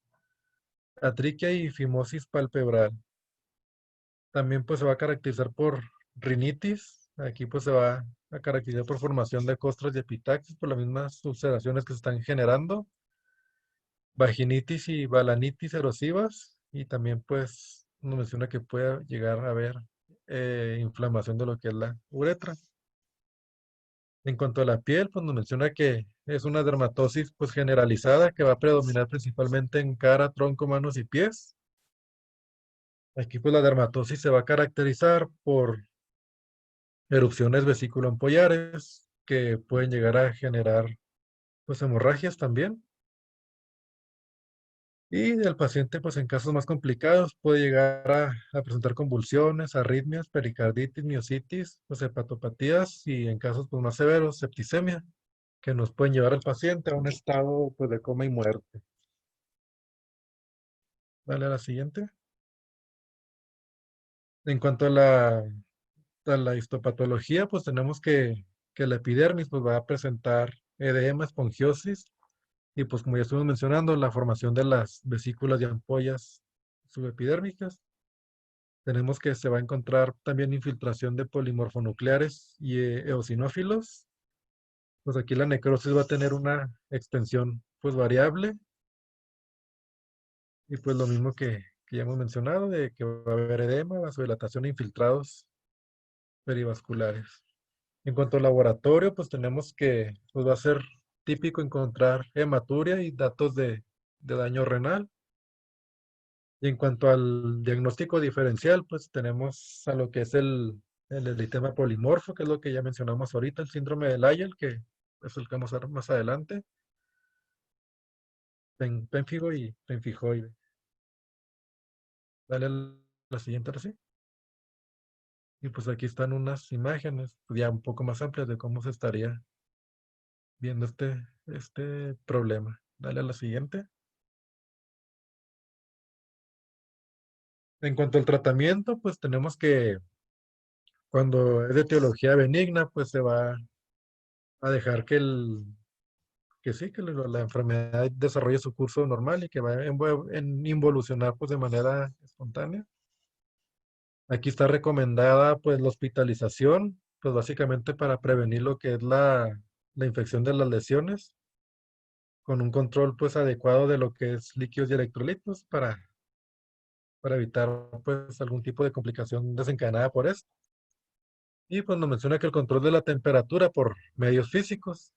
atriquia y fimosis palpebral. También pues se va a caracterizar por rinitis. Aquí pues se va a caracterizar por formación de costras y epitaxis por las mismas ulceraciones que se están generando. Vaginitis y balanitis erosivas. Y también pues nos menciona que puede llegar a haber inflamación de lo que es la uretra. En cuanto a la piel, pues nos menciona que es una dermatosis pues generalizada que va a predominar principalmente en cara, tronco, manos y pies. Aquí pues la dermatosis se va a caracterizar por erupciones vesículo-ampollares que pueden llegar a generar pues hemorragias también. Y el paciente pues en casos más complicados puede llegar a presentar convulsiones, arritmias, pericarditis, miositis, pues hepatopatías y en casos pues más severos, septicemia, que nos pueden llevar al paciente a un estado pues de coma y muerte. Dale a la siguiente. En cuanto a la histopatología, pues tenemos que la epidermis pues va a presentar edema, esponjiosis y pues como ya estuvimos mencionando, la formación de las vesículas y ampollas subepidérmicas. Tenemos que se va a encontrar también infiltración de polimorfonucleares y eosinófilos. Pues aquí la necrosis va a tener una extensión pues variable y pues lo mismo que ya hemos mencionado, de que va a haber edema, vasodilatación e infiltrados perivasculares. En cuanto al laboratorio, pues tenemos que pues va a ser típico encontrar hematuria y datos de daño renal. Y en cuanto al diagnóstico diferencial, pues tenemos a lo que es el eritema polimorfo, que es lo que ya mencionamos ahorita, el síndrome de Lyell, que es el que vamos a ver más adelante, pénfigo y penfijoide. Dale a la siguiente ahora sí. Y pues aquí están unas imágenes pues, ya un poco más amplias de cómo se estaría viendo este problema. Dale a la siguiente. En cuanto al tratamiento, pues tenemos que cuando es de etiología benigna, pues se va a dejar que sí, que la enfermedad desarrolle su curso normal y que va en involucionar pues de manera espontánea. Aquí está recomendada pues la hospitalización, pues básicamente para prevenir lo que es la infección de las lesiones. con un control pues adecuado de lo que es líquidos y electrolitos para evitar pues algún tipo de complicación desencadenada por esto. Y pues nos menciona que el control de la temperatura por medios físicos.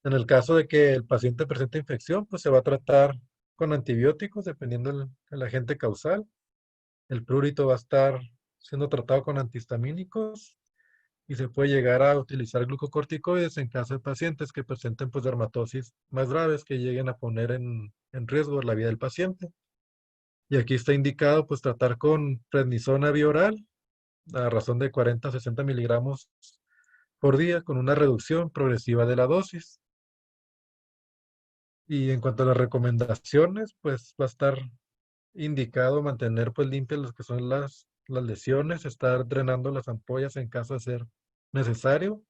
En el caso de que el paciente presente infección, pues se va a tratar con antibióticos dependiendo del agente causal. El prurito va a estar siendo tratado con antihistamínicos y se puede llegar a utilizar glucocorticoides en caso de pacientes que presenten pues dermatosis más graves que lleguen a poner en riesgo la vida del paciente. Y aquí está indicado pues tratar con prednisona bioral a razón de 40 a 60 miligramos por día con una reducción progresiva de la dosis. Y en cuanto a las recomendaciones, pues va a estar indicado mantener pues limpias las que son las lesiones, estar drenando las ampollas en caso de ser necesario,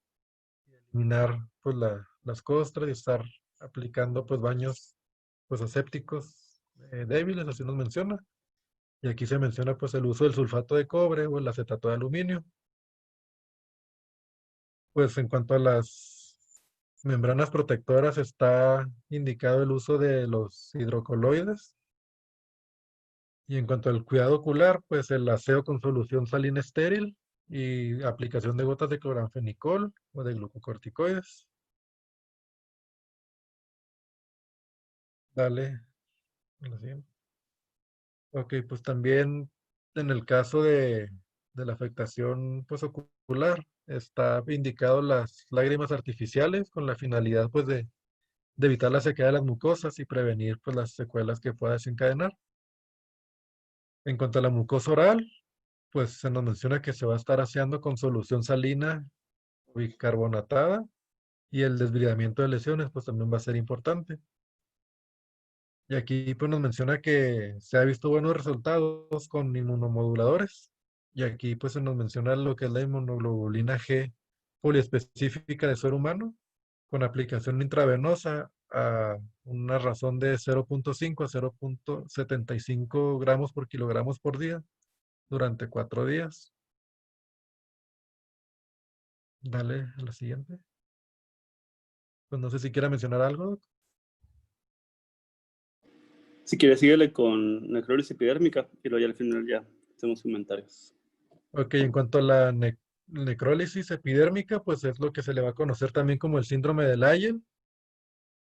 eliminar pues las costras y estar aplicando pues baños pues asépticos débiles, así nos menciona. Y aquí se menciona pues el uso del sulfato de cobre o el acetato de aluminio. Pues en cuanto a las membranas protectoras está indicado el uso de los hidrocoloides. Y en cuanto al cuidado ocular, pues el aseo con solución salina estéril y aplicación de gotas de cloranfenicol o de glucocorticoides. Dale. A la siguiente. Ok, pues también en el caso de la afectación pues, ocular, está indicado las lágrimas artificiales con la finalidad pues de evitar la sequedad de las mucosas y prevenir pues las secuelas que pueda desencadenar. En cuanto a la mucosa oral, pues se nos menciona que se va a estar aseando con solución salina bicarbonatada y el desbridamiento de lesiones pues también va a ser importante. Y aquí pues nos menciona que se ha visto buenos resultados con inmunomoduladores. Y aquí pues se nos menciona lo que es la inmunoglobulina G poliespecífica de suero humano con aplicación intravenosa a una razón de 0.5 a 0.75 gramos por kilogramos por día durante 4 días. Dale a la siguiente. Pues no sé si quiera mencionar algo. Si quieres, síguele con necrólisis epidérmica y luego ya al final ya hacemos comentarios. Ok, en cuanto a la necrólisis epidérmica, pues es lo que se le va a conocer también como el síndrome de Lyell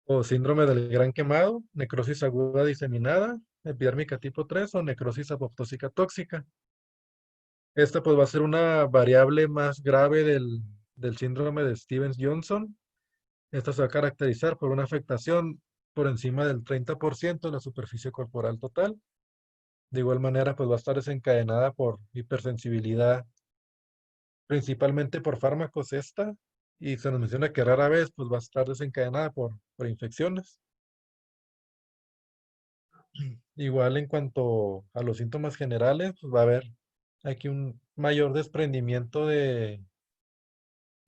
o síndrome del gran quemado, necrosis aguda diseminada, epidérmica tipo 3 o necrosis apoptósica tóxica. Esta pues va a ser una variable más grave del síndrome de Stevens-Johnson. Esta se va a caracterizar por una afectación por encima del 30% de la superficie corporal total. De igual manera, pues va a estar desencadenada por hipersensibilidad principalmente por fármacos esta, y se nos menciona que rara vez pues va a estar desencadenada por infecciones. Igual en cuanto a los síntomas generales, pues va a haber aquí un mayor desprendimiento de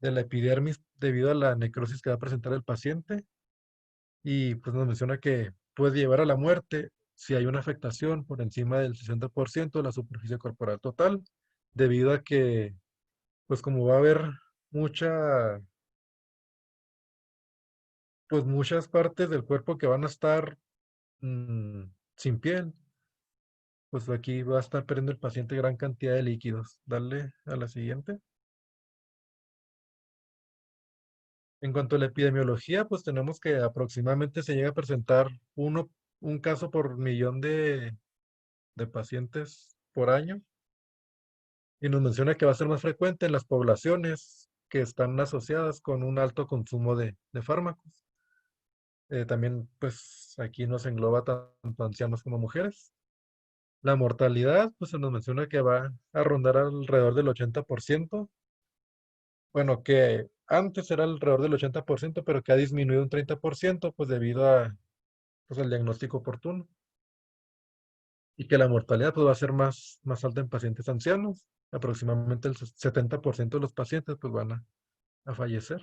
la epidermis debido a la necrosis que va a presentar el paciente, y pues nos menciona que puede llevar a la muerte si hay una afectación por encima del 60% de la superficie corporal total, debido a que, pues como va a haber mucha pues muchas partes del cuerpo que van a estar mm, sin piel, pues aquí va a estar perdiendo el paciente gran cantidad de líquidos. Dale a la siguiente. En cuanto a la epidemiología, pues tenemos que aproximadamente se llega a presentar un caso por millón de pacientes por año. Y nos menciona que va a ser más frecuente en las poblaciones que están asociadas con un alto consumo de fármacos. También, pues aquí nos engloba tanto ancianos como mujeres. La mortalidad, pues se nos menciona que va a rondar alrededor del 80%. Bueno, que antes era alrededor del 80%, pero que ha disminuido un 30%, pues debido a, pues, al diagnóstico oportuno. Y que la mortalidad pues, va a ser más alta en pacientes ancianos. Aproximadamente el 70% de los pacientes pues, van a fallecer.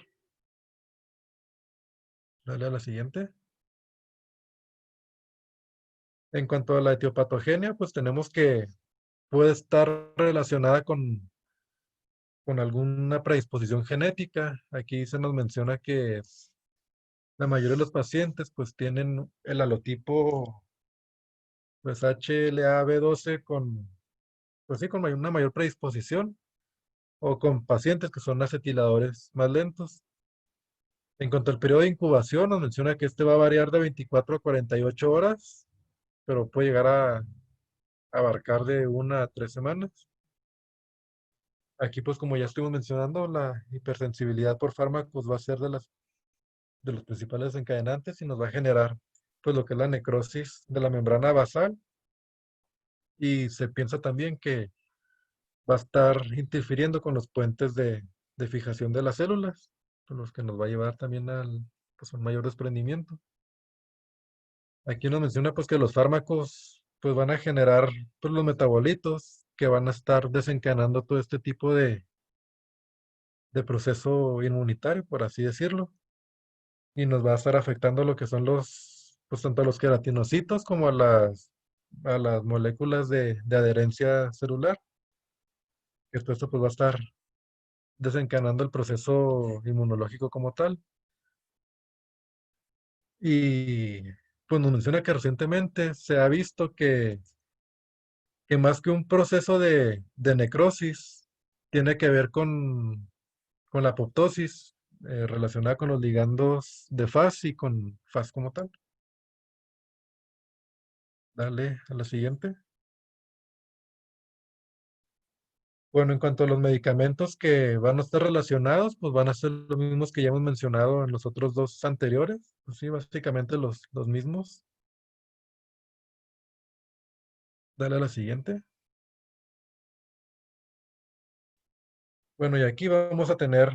Dale a la siguiente. En cuanto a la etiopatogenia, pues tenemos que puede estar relacionada con alguna predisposición genética. Aquí se nos menciona que La mayoría de los pacientes pues tienen el halotipo pues HLA-B12 con, pues sí, con una mayor predisposición o con pacientes que son acetiladores más lentos. En cuanto al periodo de incubación, nos menciona que este va a variar de 24 a 48 horas, pero puede llegar a abarcar de 1 a 3 semanas. Aquí, pues como ya estuvimos mencionando, la hipersensibilidad por fármacos va a ser de los principales desencadenantes y nos va a generar pues lo que es la necrosis de la membrana basal, y se piensa también que va a estar interfiriendo con los puentes de fijación de las células, por los que nos va a llevar también al pues, un mayor desprendimiento. Aquí nos menciona pues que los fármacos pues van a generar pues, los metabolitos que van a estar desencadenando todo este tipo de proceso inmunitario, por así decirlo, y nos va a estar afectando lo que son pues tanto a los queratinocitos como a las moléculas de adherencia celular, que esto pues va a estar desencadenando el proceso inmunológico como tal. Y pues nos menciona que recientemente se ha visto que más que un proceso de necrosis, tiene que ver con la apoptosis relacionada con los ligandos de Fas y con Fas como tal. Dale a la siguiente. Bueno, en cuanto a los medicamentos que van a estar relacionados, pues van a ser los mismos que ya hemos mencionado en los otros dos anteriores. Pues sí, básicamente los mismos. Dale a la siguiente. Bueno, y aquí vamos a tener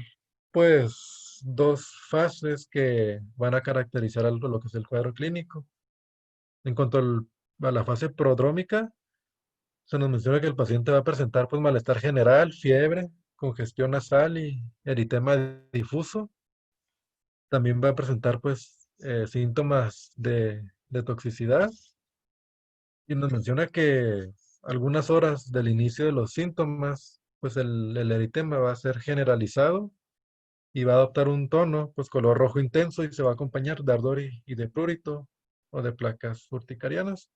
pues dos fases que van a caracterizar algo lo que es el cuadro clínico. En cuanto a la fase prodrómica, se nos menciona que el paciente va a presentar pues malestar general, fiebre, congestión nasal y eritema difuso. También va a presentar pues síntomas de toxicidad, y nos menciona que algunas horas del inicio de los síntomas, pues el eritema va a ser generalizado y va a adoptar un tono, pues color rojo intenso, y se va a acompañar de ardor y de prurito o de placas urticarianas.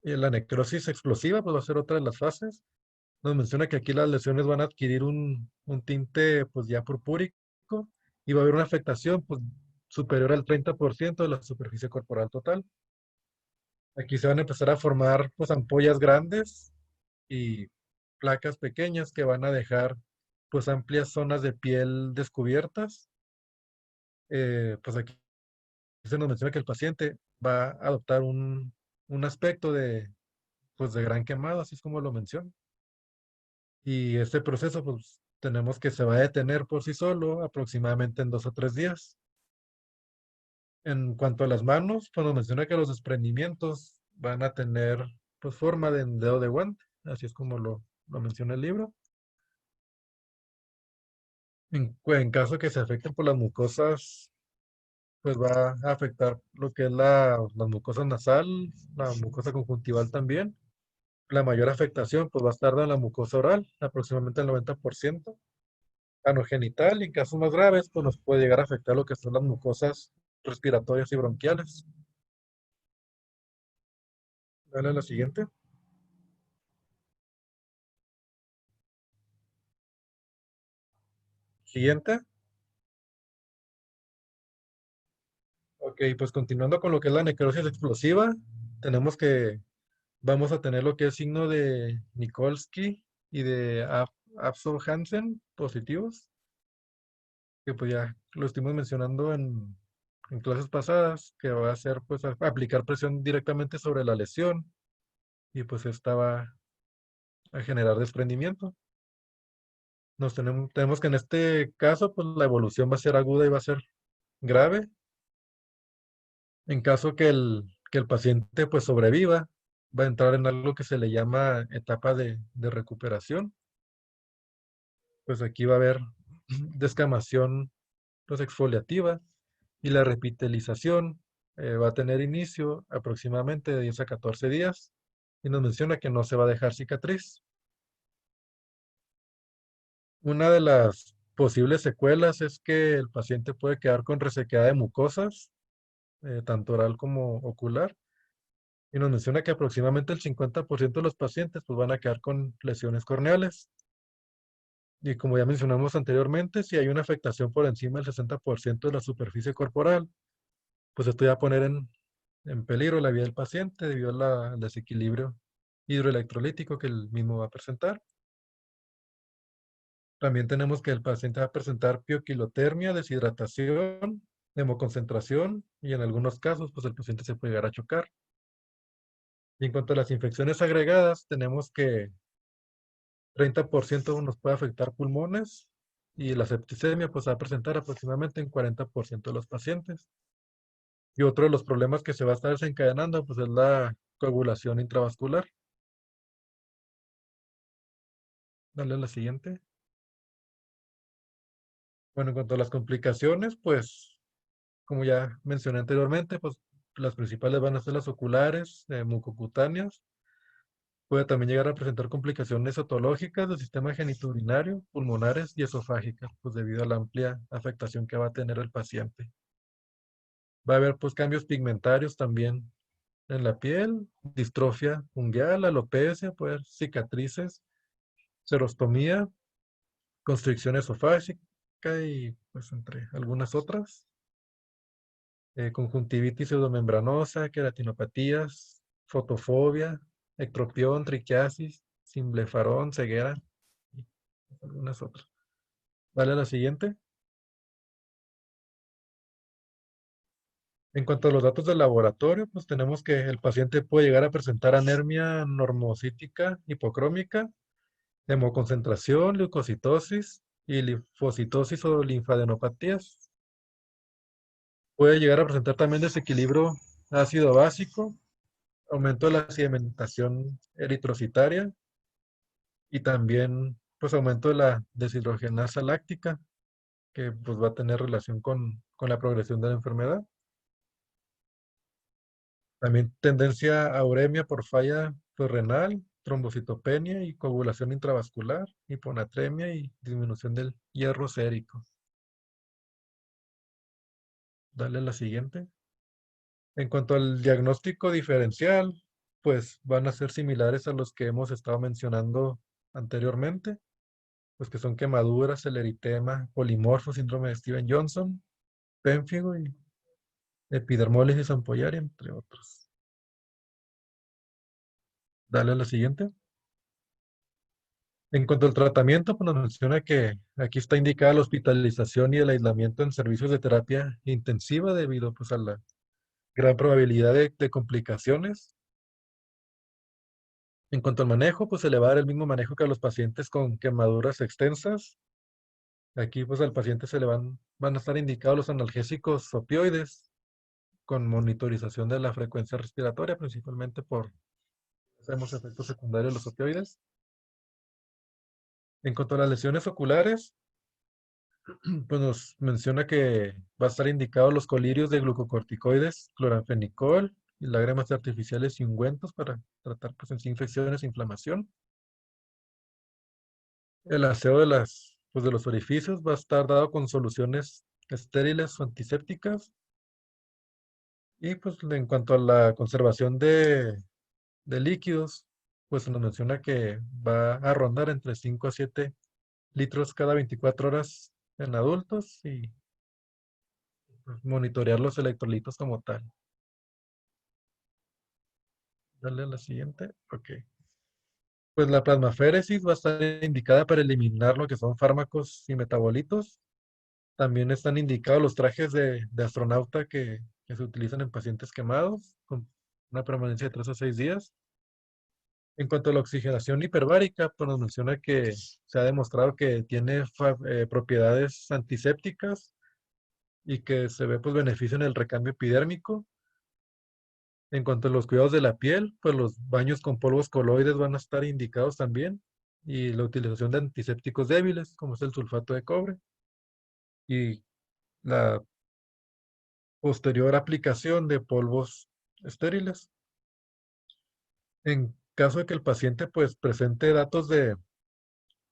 Y la necrosis explosiva, pues va a ser otra de las fases. Nos menciona que aquí las lesiones van a adquirir un tinte, pues ya purpúrico, y va a haber una afectación, pues superior al 30% de la superficie corporal total. Aquí se van a empezar a formar, pues ampollas grandes y placas pequeñas que van a dejar, pues amplias zonas de piel descubiertas. Pues aquí se nos menciona que el paciente va a adoptar un aspecto pues de gran quemado, así es como lo menciona. Y este proceso, pues tenemos que se va a detener por sí solo aproximadamente en 2 o 3 días. En cuanto a las manos, pues nos menciona que los desprendimientos van a tener pues forma de dedo de guante, así es como lo menciona el libro. En caso que se afecten por las mucosas, pues va a afectar lo que es la mucosa nasal, la mucosa conjuntival también. La mayor afectación pues va a estar en la mucosa oral, aproximadamente el 90%. Anogenital, y en casos más graves pues nos puede llegar a afectar lo que son las mucosas respiratorias y bronquiales. Dale a la siguiente. Siguiente. Ok, pues continuando con lo que es la necrosis explosiva, tenemos que vamos a tener lo que es signo de Nikolsky y de Absorb-Hansen positivos, que pues ya lo estuvimos mencionando en clases pasadas, que va a ser pues aplicar presión directamente sobre la lesión, y pues esta va a generar desprendimiento. Tenemos que en este caso pues la evolución va a ser aguda y va a ser grave. En caso que el paciente pues sobreviva, va a entrar en algo que se le llama etapa de recuperación. Pues aquí va a haber descamación pues exfoliativa, y la repitelización va a tener inicio aproximadamente de 10 a 14 días, y nos menciona que no se va a dejar cicatriz. Una de las posibles secuelas es que el paciente puede quedar con resequedad de mucosas, tanto oral como ocular. Y nos menciona que aproximadamente el 50% de los pacientes pues, van a quedar con lesiones corneales. Y como ya mencionamos anteriormente, si hay una afectación por encima del 60% de la superficie corporal, pues esto va a poner en peligro la vida del paciente debido al desequilibrio hidroelectrolítico que el mismo va a presentar. También tenemos que el paciente va a presentar pioquilotermia, deshidratación, hemoconcentración y en algunos casos pues el paciente se puede llegar a chocar. Y en cuanto a las infecciones agregadas, tenemos que 30% nos puede afectar pulmones y la septicemia pues va a presentar aproximadamente en 40% de los pacientes. Y otro de los problemas que se va a estar desencadenando pues es la coagulación intravascular. Dale a la siguiente. Bueno, en cuanto a las complicaciones, pues como ya mencioné anteriormente, pues las principales van a ser las oculares, mucocutáneas. Puede también llegar a presentar complicaciones etológicas del sistema genitourinario, pulmonares y esofágicas, pues debido a la amplia afectación que va a tener el paciente. Va a haber pues cambios pigmentarios también en la piel, distrofia ungueal, alopecia, puede haber cicatrices, xerostomía, constricción esofágica y pues entre algunas otras. Conjuntivitis pseudomembranosa, queratinopatías, fotofobia, ectropión, triquiasis, cimblefarón, ceguera y algunas otras. Dale a la siguiente. En cuanto a los datos del laboratorio, pues tenemos que el paciente puede llegar a presentar anemia normocítica hipocrómica, hemoconcentración, leucocitosis y linfocitosis o linfadenopatías. Puede llegar a presentar también desequilibrio ácido básico, aumento de la sedimentación eritrocitaria y también pues aumento de la deshidrogenasa láctica, que pues va a tener relación con la progresión de la enfermedad. También tendencia a uremia por falla pues, renal, trombocitopenia y coagulación intravascular, hiponatremia y disminución del hierro sérico. Dale a la siguiente. En cuanto al diagnóstico diferencial, pues van a ser similares a los que hemos estado mencionando anteriormente, pues que son quemaduras, el eritema, polimorfo, síndrome de Steven-Johnson, pénfigo y epidermólisis ampollaria, entre otros. Dale a la siguiente. En cuanto al tratamiento, pues nos menciona que aquí está indicada la hospitalización y el aislamiento en servicios de terapia intensiva debido pues, a la gran probabilidad de complicaciones. En cuanto al manejo, pues se le va a dar el mismo manejo que a los pacientes con quemaduras extensas. Aquí pues al paciente se le van a estar indicados los analgésicos opioides con monitorización de la frecuencia respiratoria, principalmente por hacemos efectos secundarios de los opioides. En cuanto a las lesiones oculares, pues nos menciona que va a estar indicado los colirios de glucocorticoides, cloranfenicol y lágrimas artificiales y ungüentos para tratar pues, en sí infecciones e inflamación. El aseo pues, de los orificios va a estar dado con soluciones estériles o antisépticas. Y pues en cuanto a la conservación de líquidos, pues nos menciona que va a rondar entre 5 a 7 litros cada 24 horas en adultos y pues, monitorear los electrolitos como tal. Dale a la siguiente. Ok. Pues la plasmaféresis va a estar indicada para eliminar lo que son fármacos y metabolitos. También están indicados los trajes de astronauta que se utilizan en pacientes quemados con una permanencia de 3 a 6 días. En cuanto a la oxigenación hiperbárica, pues nos menciona que se ha demostrado que tiene propiedades antisépticas y que se ve pues beneficio en el recambio epidérmico. En cuanto a los cuidados de la piel, pues los baños con polvos coloides van a estar indicados también y la utilización de antisépticos débiles, como es el sulfato de cobre, y la posterior aplicación de polvos estériles. En caso de que el paciente pues presente datos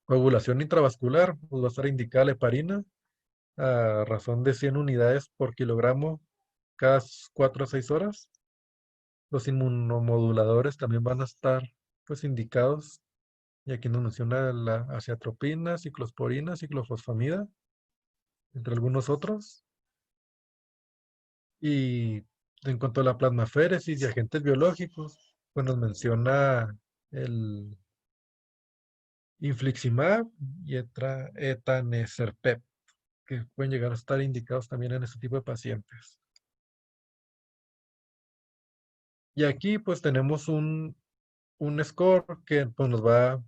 Coagulación intravascular, pues va a estar indicada la heparina a razón de 100 unidades por kilogramo cada 4 a 6 horas. Los inmunomoduladores también van a estar pues indicados. Y aquí nos menciona la aciatropina, ciclosporina, ciclofosfamida, entre algunos otros. Y en cuanto a la plasmaféresis y agentes biológicos, pues nos menciona el infliximab y etanercept, que pueden llegar a estar indicados también en este tipo de pacientes. Y aquí pues tenemos un score que pues, nos va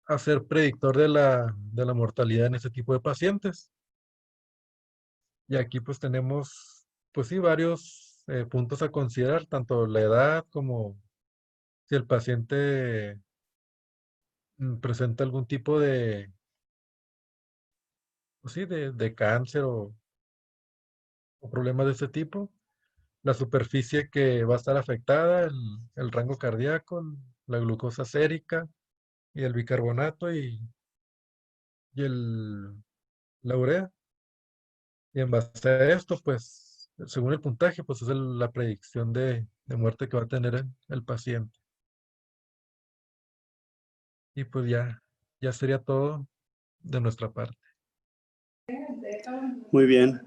a ser predictor de la mortalidad en este tipo de pacientes. Y aquí pues tenemos, pues sí, varios puntos a considerar, tanto la edad como si el paciente presenta algún tipo de, pues sí, de cáncer o problemas de este tipo, la superficie que va a estar afectada, el rango cardíaco, la glucosa sérica y el bicarbonato y la urea. Y en base a esto, pues, según el puntaje, pues es la predicción de muerte que va a tener el paciente. Y pues ya sería todo de nuestra parte. Muy bien.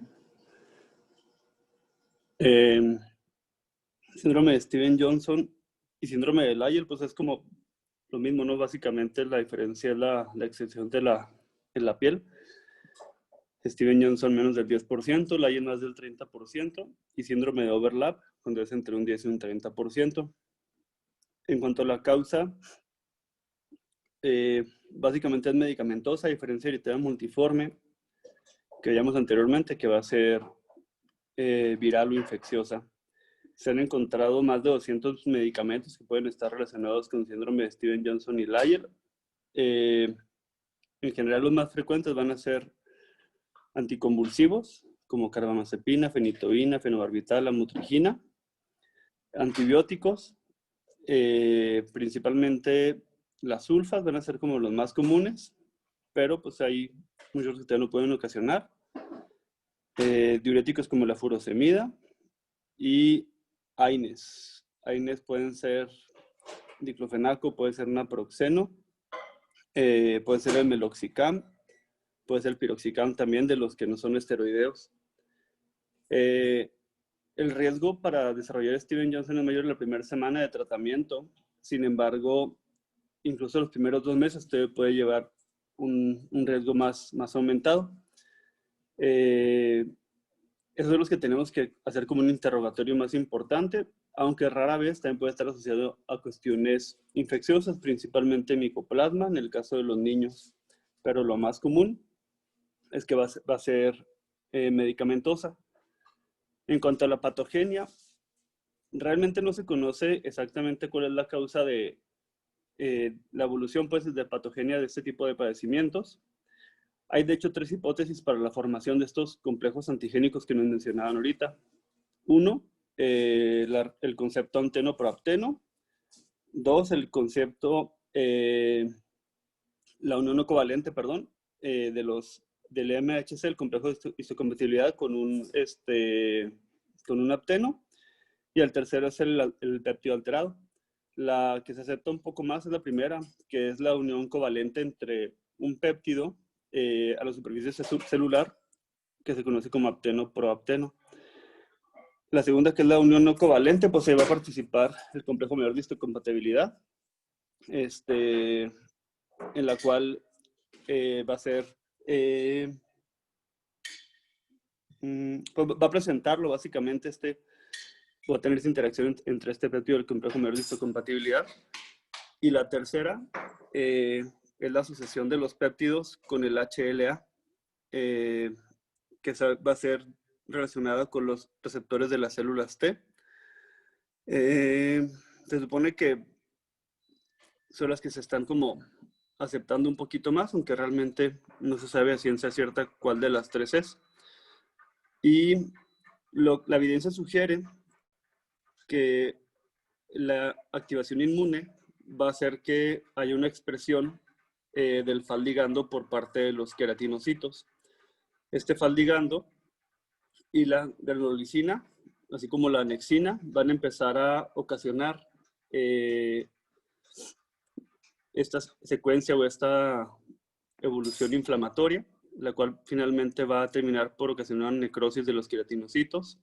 Síndrome de Steven-Johnson y síndrome de Lyell, pues es como lo mismo, ¿no? Básicamente la diferencia es la extensión en la piel. Steven-Johnson menos del 10%, Lyell más del 30%, y síndrome de overlap, cuando es entre un 10 y un 30%. En cuanto a la causa, básicamente es medicamentosa, a diferencia de eritema multiforme, que veíamos anteriormente, que va a ser viral o infecciosa. Se han encontrado más de 200 medicamentos que pueden estar relacionados con síndrome de Steven-Johnson y Lyell. En general, los más frecuentes van a ser anticonvulsivos, como carbamazepina, fenitoína, fenobarbital, amotrigina. Antibióticos, principalmente las sulfas van a ser como los más comunes, pero pues hay muchos que también lo pueden ocasionar. Diuréticos como la furosemida y AINES. AINES pueden ser diclofenaco, puede ser naproxeno, puede ser el meloxicam, puede ser el piroxicam también, de los que no son esteroideos. El riesgo para desarrollar Steven-Johnson es mayor en la primera semana de tratamiento. Sin embargo, incluso los primeros 2 meses usted puede llevar un riesgo más aumentado. Esos son los que tenemos que hacer como un interrogatorio más importante, aunque rara vez también puede estar asociado a cuestiones infecciosas, principalmente micoplasma en el caso de los niños. Pero lo más común es que va a ser medicamentosa. En cuanto a la patogenia, realmente no se conoce exactamente cuál es la causa de la evolución pues, de patogenia de este tipo de padecimientos. Hay de hecho 3 hipótesis para la formación de estos complejos antigénicos que nos mencionaban ahorita. Uno, el concepto anteno-proapteno. 2, el concepto, la unión no covalente, perdón, del MHC, el complejo de histocompatibilidad con un apteno. Y el tercero es el péptido alterado. La que se acepta un poco más es la primera, que es la unión covalente entre un péptido a la superficie celular, que se conoce como apteno-proapteno. La segunda, que es la unión no covalente, pues ahí va a participar el complejo mayor de histocompatibilidad, en la cual va a ser, pues va a presentarlo básicamente va a tener esa interacción entre este péptido y el complejo mayor de histocompatibilidad. Y la tercera es la asociación de los péptidos con el HLA, que va a ser relacionada con los receptores de las células T. Se supone que son las que se están como aceptando un poquito más, aunque realmente no se sabe a ciencia cierta cuál de las 3 es. Y la evidencia sugiere que la activación inmune va a hacer que haya una expresión del faldigando por parte de los queratinocitos. Este faldigando y la granulolicina, así como la anexina, van a empezar a ocasionar esta secuencia o esta evolución inflamatoria, la cual finalmente va a terminar por ocasionar necrosis de los queratinocitos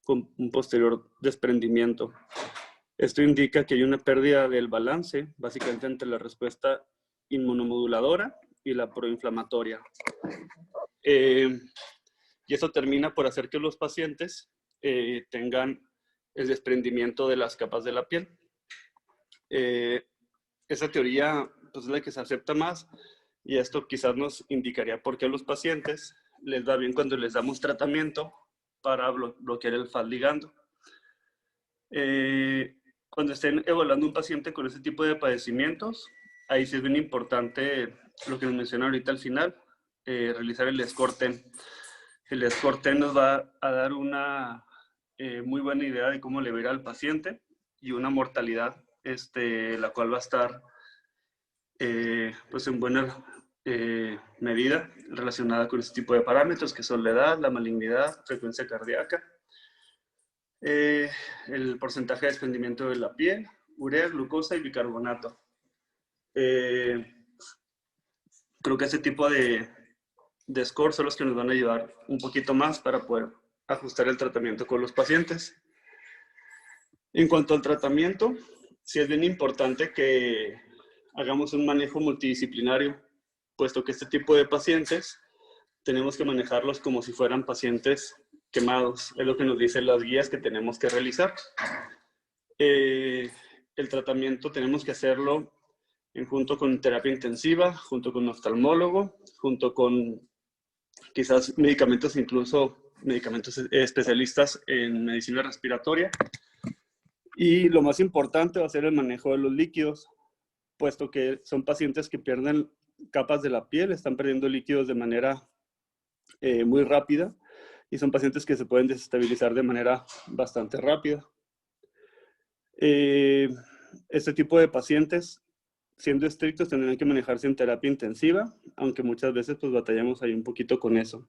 con un posterior desprendimiento. Esto indica que hay una pérdida del balance, básicamente entre la respuesta inmunomoduladora y la proinflamatoria. Y eso termina por hacer que los pacientes tengan el desprendimiento de las capas de la piel. Esa teoría pues, es la que se acepta más, y esto quizás nos indicaría por qué a los pacientes les va bien cuando les damos tratamiento para bloquear el faldigando. Cuando estén evaluando un paciente con ese tipo de padecimientos, ahí sí es bien importante lo que nos menciona ahorita al final, realizar el score-10. El score-10 nos va a dar una muy buena idea de cómo le va a ir al paciente y una mortalidad, la cual va a estar pues en buena medida relacionada con este tipo de parámetros que son la edad, la malignidad, frecuencia cardíaca, el porcentaje de desprendimiento de la piel, urea, glucosa y bicarbonato. Creo que ese tipo de scores son los que nos van a ayudar un poquito más para poder ajustar el tratamiento con los pacientes. En cuanto al tratamiento, sí es bien importante que hagamos un manejo multidisciplinario, puesto que este tipo de pacientes tenemos que manejarlos como si fueran pacientes quemados. Es lo que nos dicen las guías que tenemos que realizar. El tratamiento tenemos que hacerlo junto con terapia intensiva, junto con un oftalmólogo, junto con quizás medicamentos, incluso medicamentos especialistas en medicina respiratoria. Y lo más importante va a ser el manejo de los líquidos, puesto que son pacientes que pierden capas de la piel, están perdiendo líquidos de manera muy rápida, y son pacientes que se pueden desestabilizar de manera bastante rápida. Este tipo de pacientes, siendo estrictos, tendrán que manejarse en terapia intensiva, aunque muchas veces pues batallamos ahí un poquito con eso.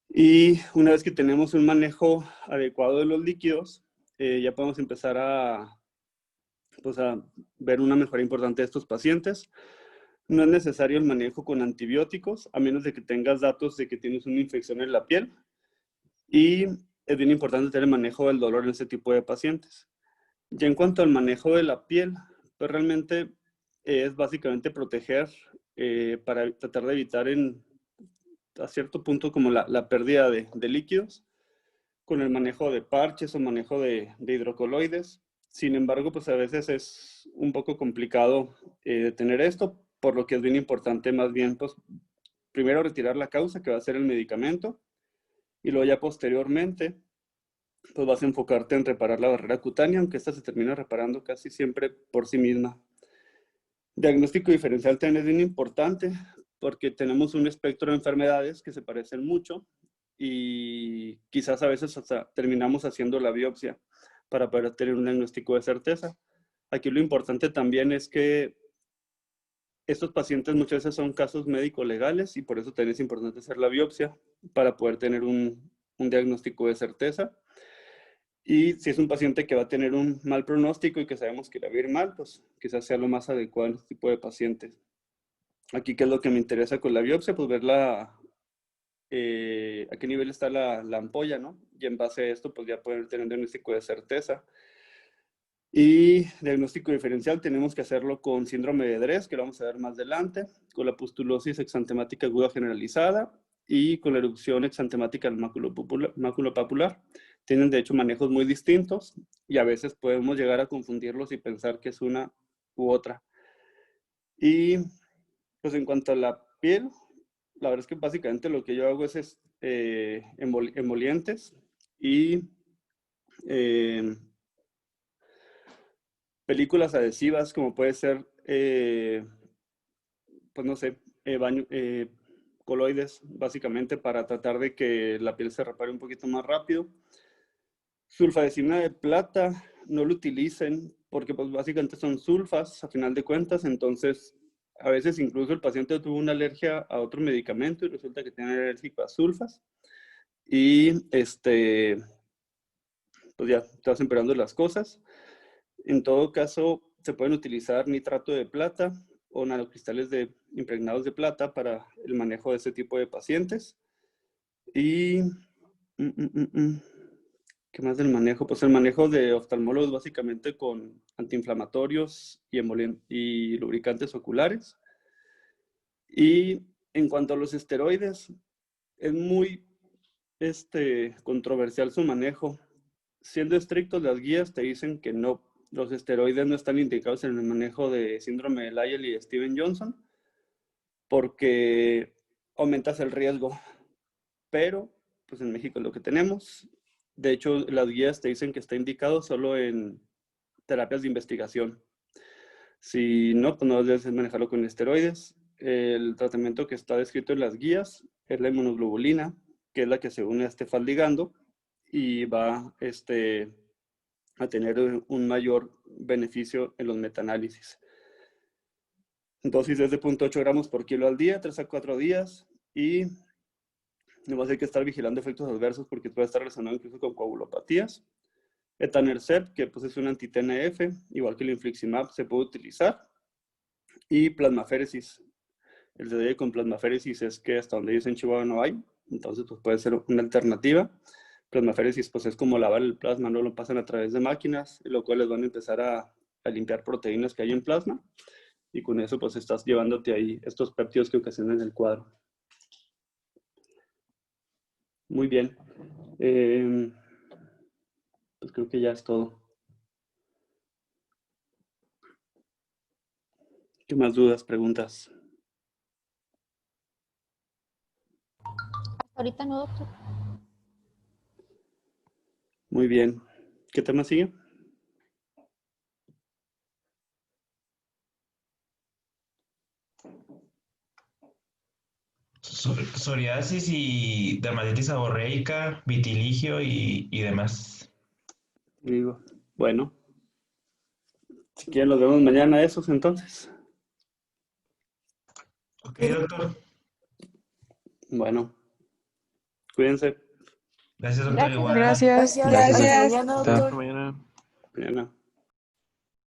Y una vez que tenemos un manejo adecuado de los líquidos, ya podemos empezar a ver una mejora importante de estos pacientes. No es necesario el manejo con antibióticos, a menos de que tengas datos de que tienes una infección en la piel. Y es bien importante tener el manejo del dolor en este tipo de pacientes. Ya en cuanto al manejo de la piel, pues realmente es básicamente proteger para tratar de evitar a cierto punto como la pérdida de líquidos, con el manejo de parches o manejo de hidrocoloides. Sin embargo, pues a veces es un poco complicado tener esto, por lo que es bien importante más bien, pues primero retirar la causa, que va a ser el medicamento, y luego ya posteriormente, pues vas a enfocarte en reparar la barrera cutánea, aunque esta se termina reparando casi siempre por sí misma. Diagnóstico diferencial también es bien importante, porque tenemos un espectro de enfermedades que se parecen mucho, y quizás a veces hasta terminamos haciendo la biopsia para poder tener un diagnóstico de certeza. Aquí lo importante también es que estos pacientes muchas veces son casos médico-legales, y por eso también es importante hacer la biopsia para poder tener un diagnóstico de certeza. Y si es un paciente que va a tener un mal pronóstico y que sabemos que le va a ir mal, pues quizás sea lo más adecuado en este tipo de pacientes. Aquí, ¿qué es lo que me interesa con la biopsia? Pues ver a qué nivel está la ampolla, ¿no? Y en base a esto, pues ya poder tener un diagnóstico de certeza. Y diagnóstico diferencial tenemos que hacerlo con síndrome de Dres, que lo vamos a ver más adelante, con la pustulosis exantemática aguda generalizada y con la erupción exantemática del máculo papular. Tienen de hecho manejos muy distintos, y a veces podemos llegar a confundirlos y pensar que es una u otra. Y pues en cuanto a la piel, la verdad es que básicamente lo que yo hago es emolientes y películas adhesivas, como puede ser, pues no sé, coloides, básicamente para tratar de que la piel se repare un poquito más rápido. Sulfadecina de plata, no lo utilicen porque pues básicamente son sulfas a final de cuentas, entonces A veces incluso el paciente tuvo una alergia a otro medicamento y resulta que tiene alérgico a sulfas. Y pues ya estás empeorando las cosas. En todo caso, se pueden utilizar nitrato de plata o nanocristales impregnados de plata para el manejo de este tipo de pacientes. Y ¿qué más del manejo? Pues el manejo de oftalmólogos básicamente con antiinflamatorios y lubricantes oculares. Y en cuanto a los esteroides, es muy controversial su manejo. Siendo estrictos, las guías te dicen que no, los esteroides no están indicados en el manejo de síndrome de Lyell y de Steven-Johnson porque aumentas el riesgo. Pero, pues en México es lo que tenemos. De hecho, las guías te dicen que está indicado solo en terapias de investigación. Si no, pues no debes manejarlo con esteroides. El tratamiento que está descrito en las guías es la inmunoglobulina, que es la que se une a este faldigando y va a tener un mayor beneficio en los metaanálisis. Dosis es de 0.8 gramos por kilo al día, 3 a 4 días, y no vas a tener que estar vigilando efectos adversos porque puede estar relacionado incluso con coagulopatías. Etanercept, que pues es un anti-TNF, igual que el infliximab, se puede utilizar. Y plasmaféresis. El detalle con plasmaféresis es que hasta donde ellos en Chihuahua no hay, entonces pues puede ser una alternativa. Plasmaféresis pues es como lavar el plasma, no lo pasan a través de máquinas, lo cual les van a empezar a limpiar proteínas que hay en plasma, y con eso pues estás llevándote ahí estos péptidos que ocasionan el cuadro. Muy bien. Pues creo que ya es todo. ¿Qué más dudas, preguntas? Ahorita no, doctor. Muy bien. ¿Qué tema sigue? Psoriasis y dermatitis seborreica, vitiligio y demás. Digo, bueno. Si quieren, los vemos mañana esos entonces. Ok, doctor. Bueno, cuídense. Gracias, doctor. Igual. Gracias. Gracias. Gracias. Hasta mañana, doctor. Mañana.